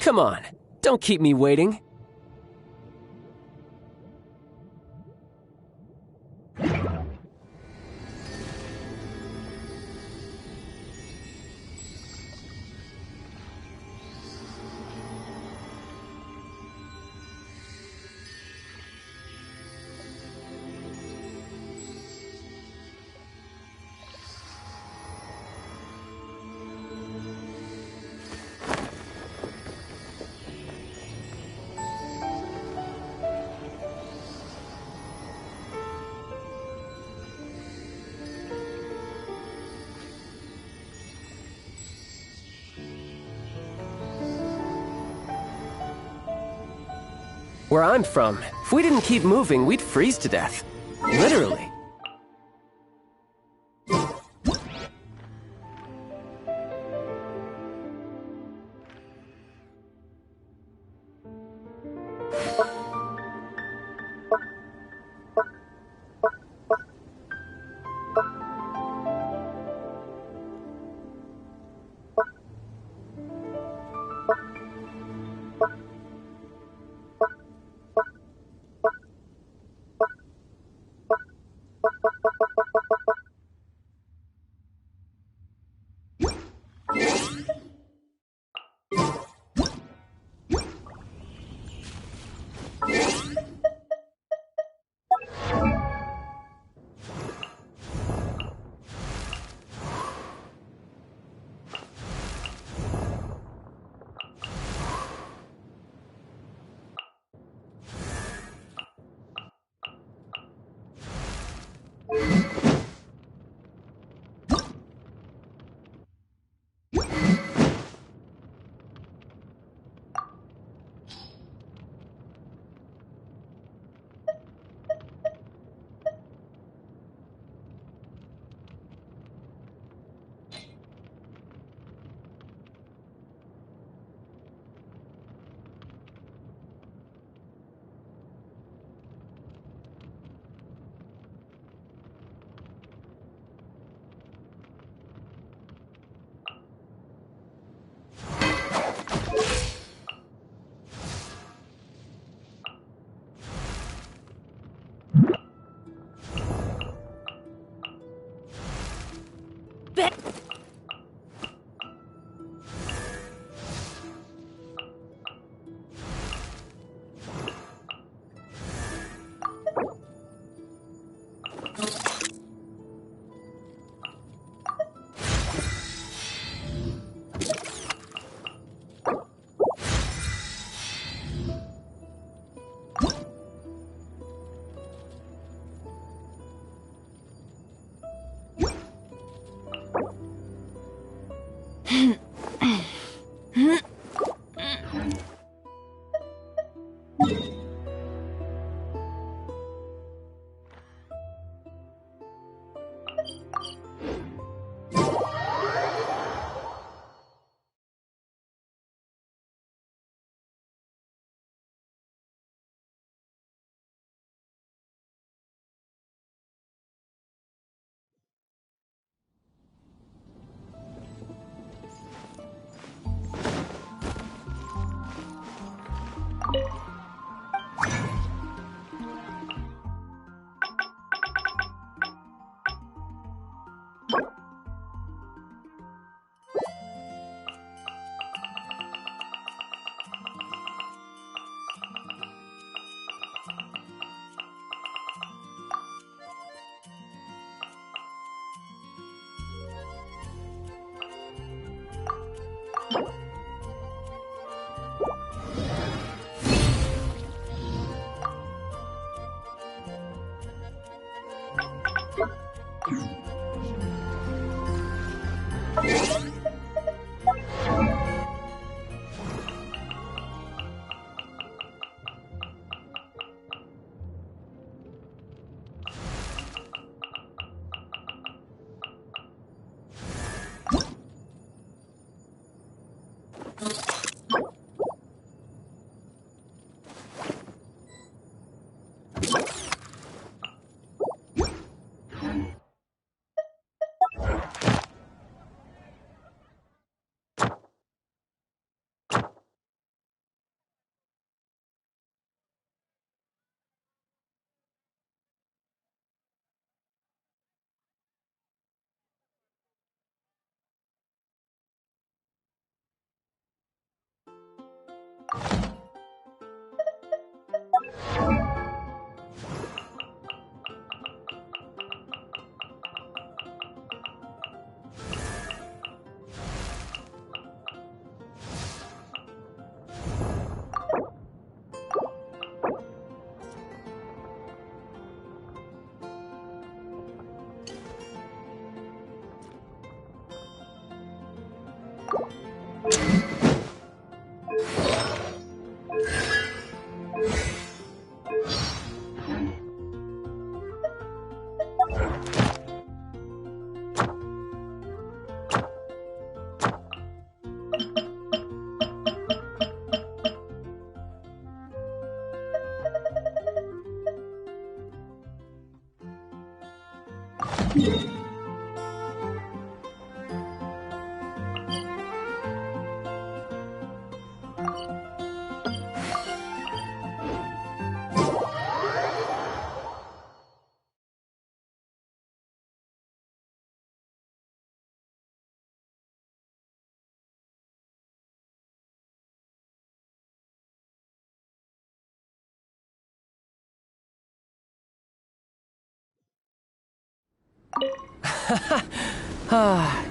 Come on, don't keep me waiting. Where I'm from, if we didn't keep moving, we'd freeze to death. Literally.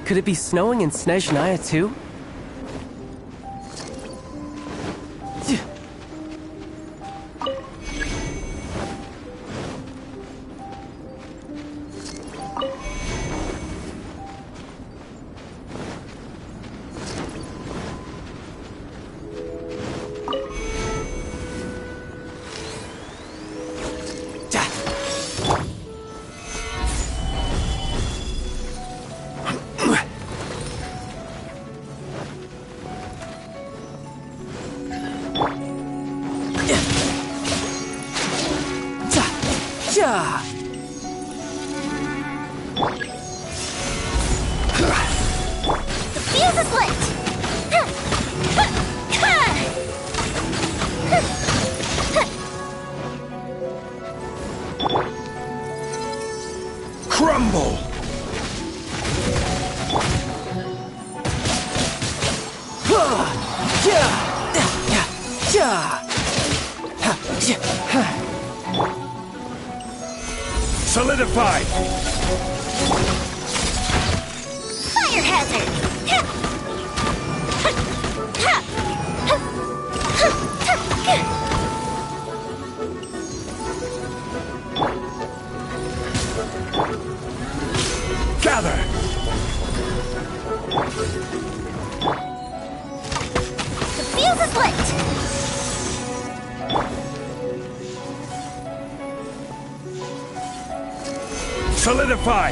Could it be snowing in Snezhnaya too? The fuse is lit! Crumble! Solidified! Fire hazard! Gather! The fuse is lit! Solidify!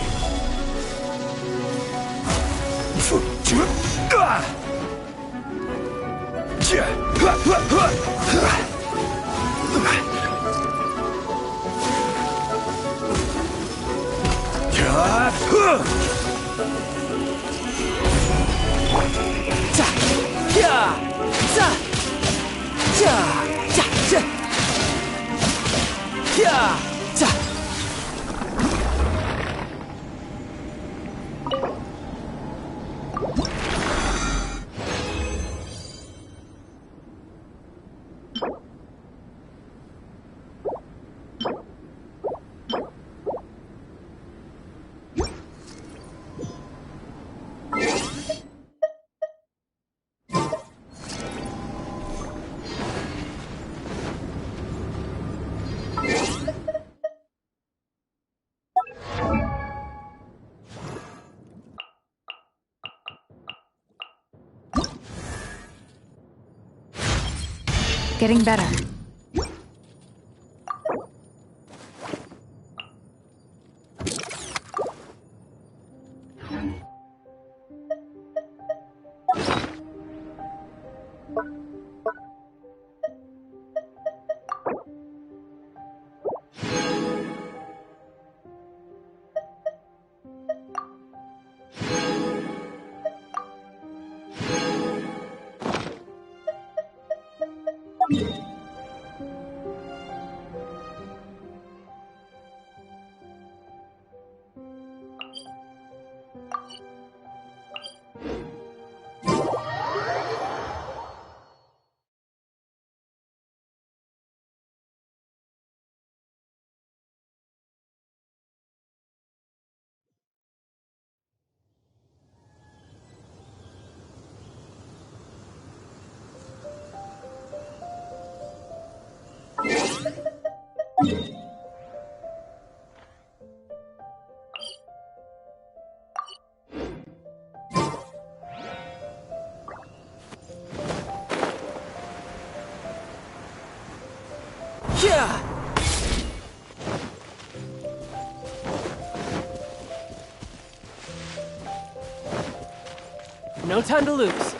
Getting better. No time to lose.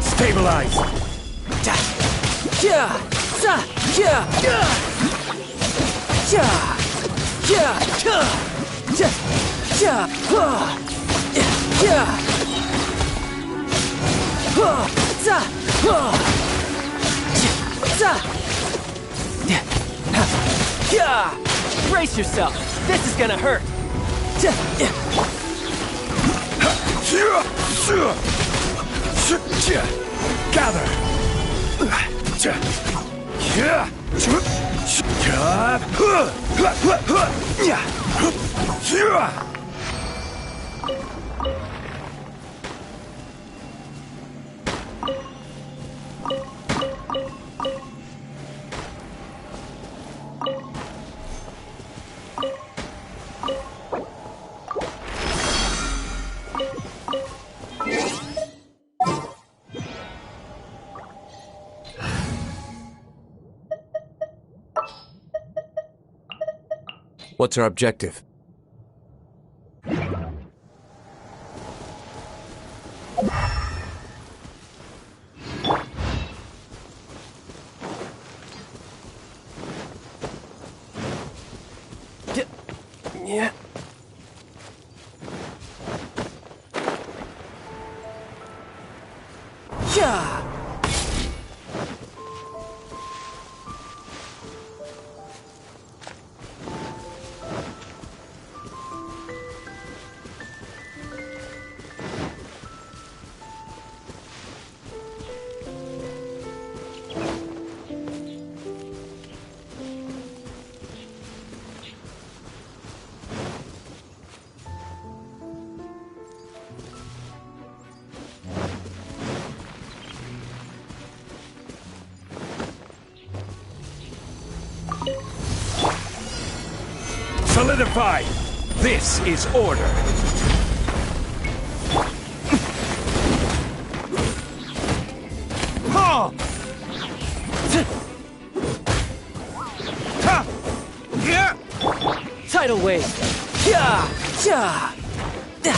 Stabilize! Brace yourself. This is gonna hurt. Gather! What's our objective? Yeah. Yeah. Solidify! This is order! Ha! Ha! Yeah! Tidal wave. Yeah. Yeah. Da.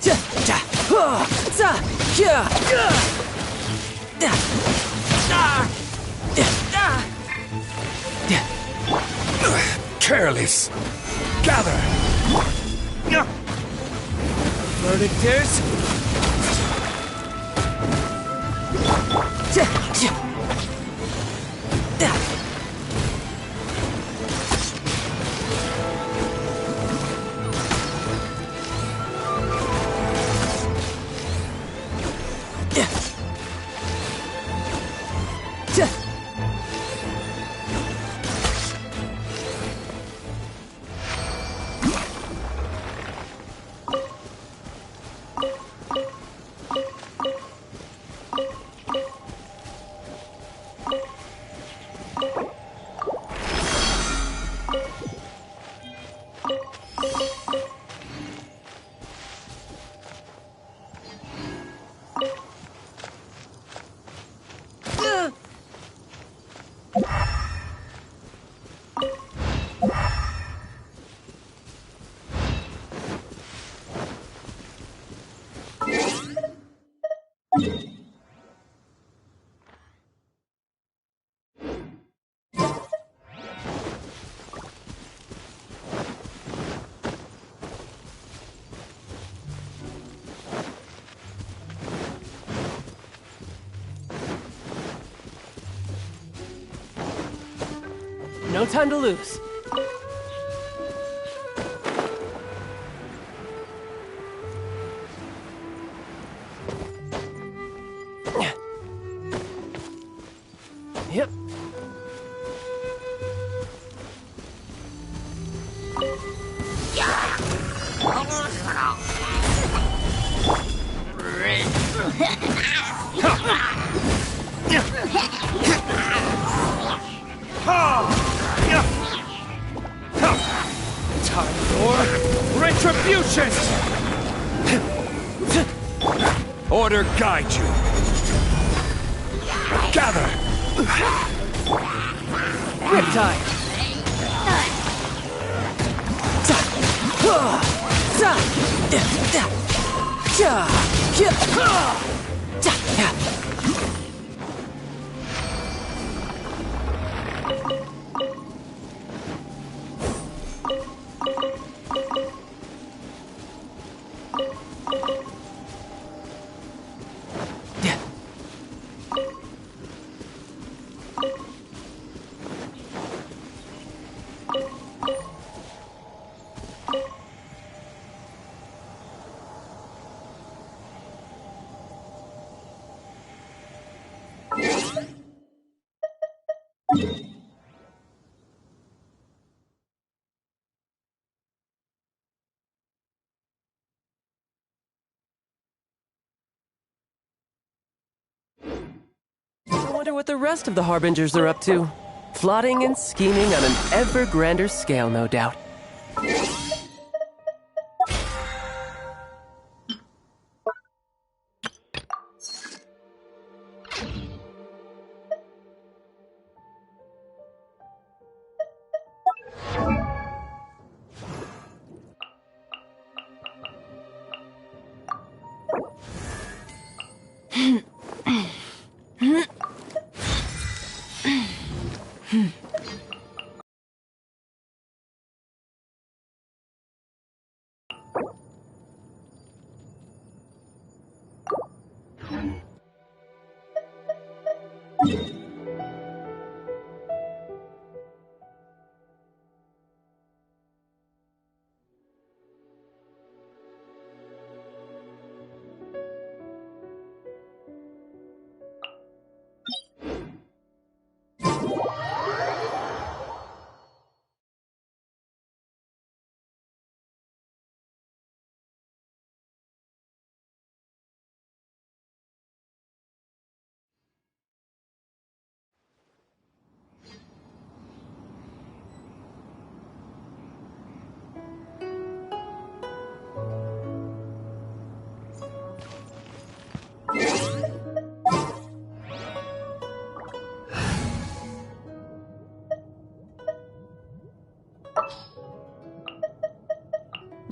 Ja. Ja. Ha. Za. Yeah. Yeah. Da. Ah. Da. Ah. Careless! Gather! Verdict is... No time to lose. Yep. Time for retribution! Order guide you. Gather! Riptide! I wonder what the rest of the Harbingers are up to. Plotting and scheming on an ever grander scale, no doubt.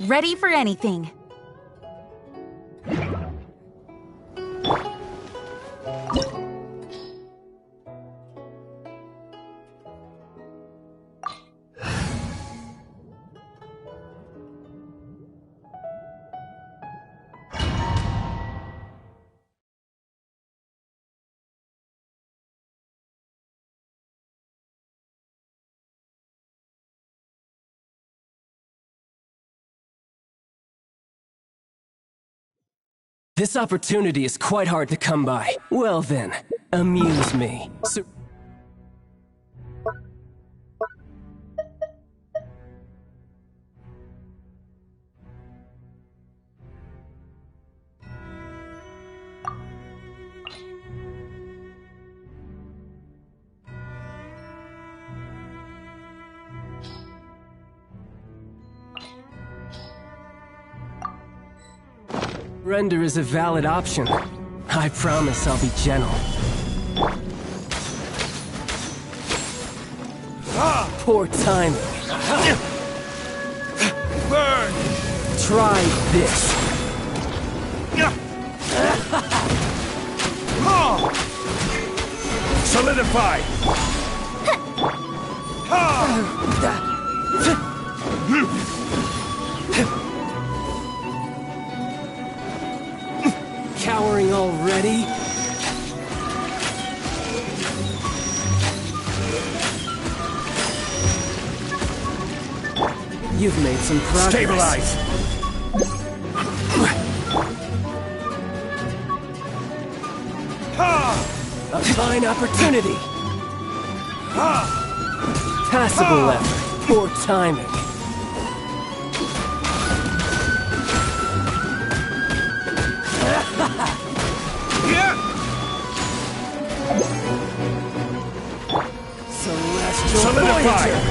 Ready for anything. This opportunity is quite hard to come by. Well then, amuse me. Surrender is a valid option. I promise I'll be gentle. Poor timing. Burn! Try this. Solidify! Cowering already? You've made some progress. Stabilize! A fine opportunity. Passable effort. Poor timing. Celestial Solidify! Voyager.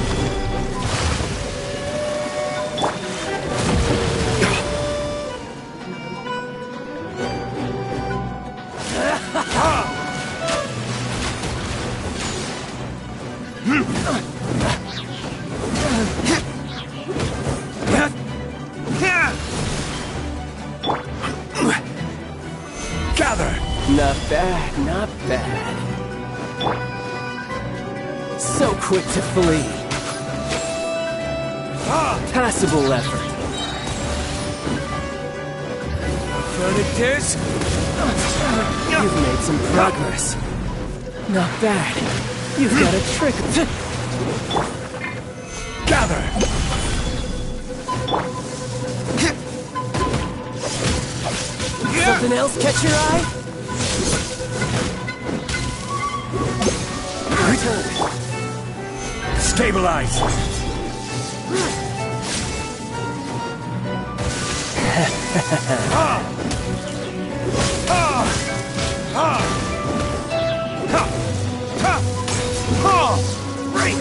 Gather! Not bad, not bad. So quick to flee. Passable effort. Furnitus? You've made some progress. Not bad. You've got a trick. Gather! Something else catch your eye? Return. Stabilize! Break!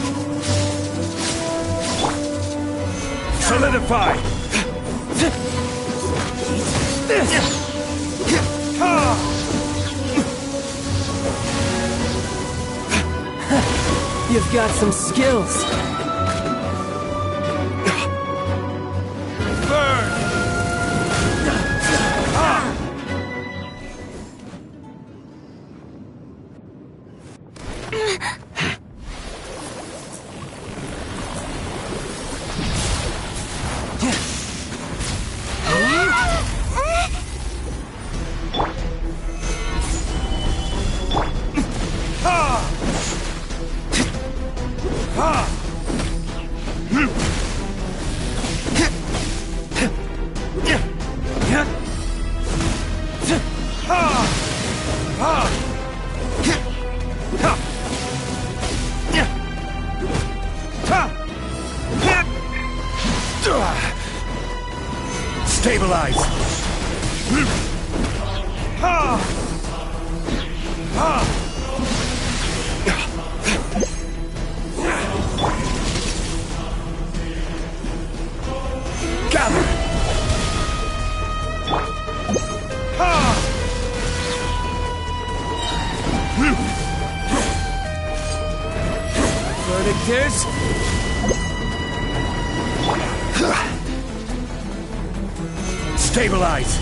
Solidify! You've got some skills. Burn! Stabilize! Gather! Verdict is... Stabilize!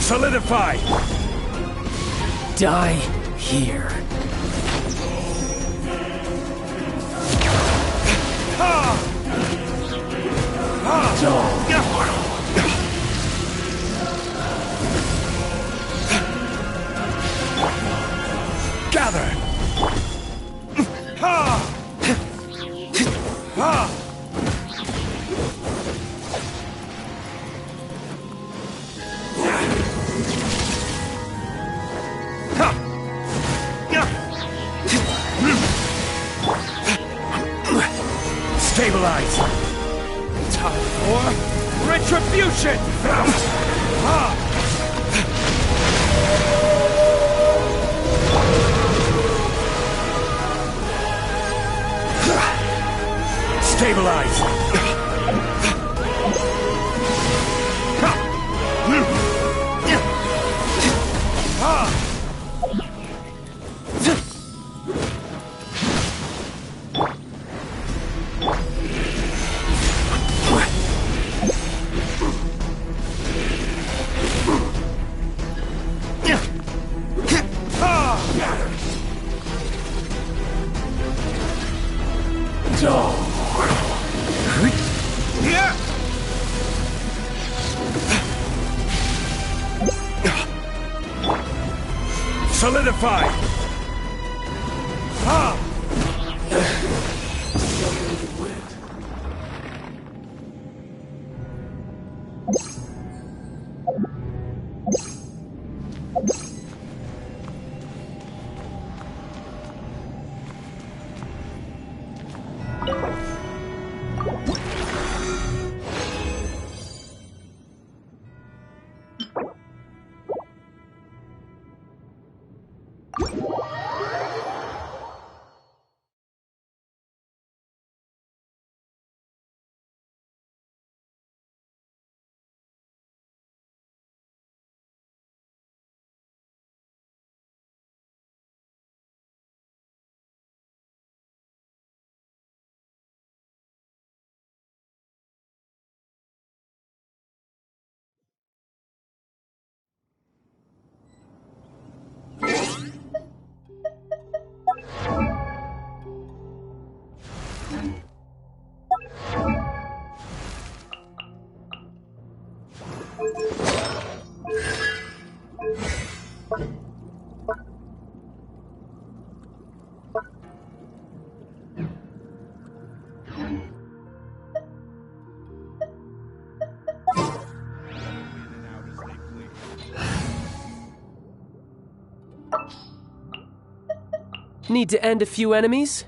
Solidify! Die here. Gather! Stabilize! Time for retribution! Stabilize! Solidify! Need to end a few enemies?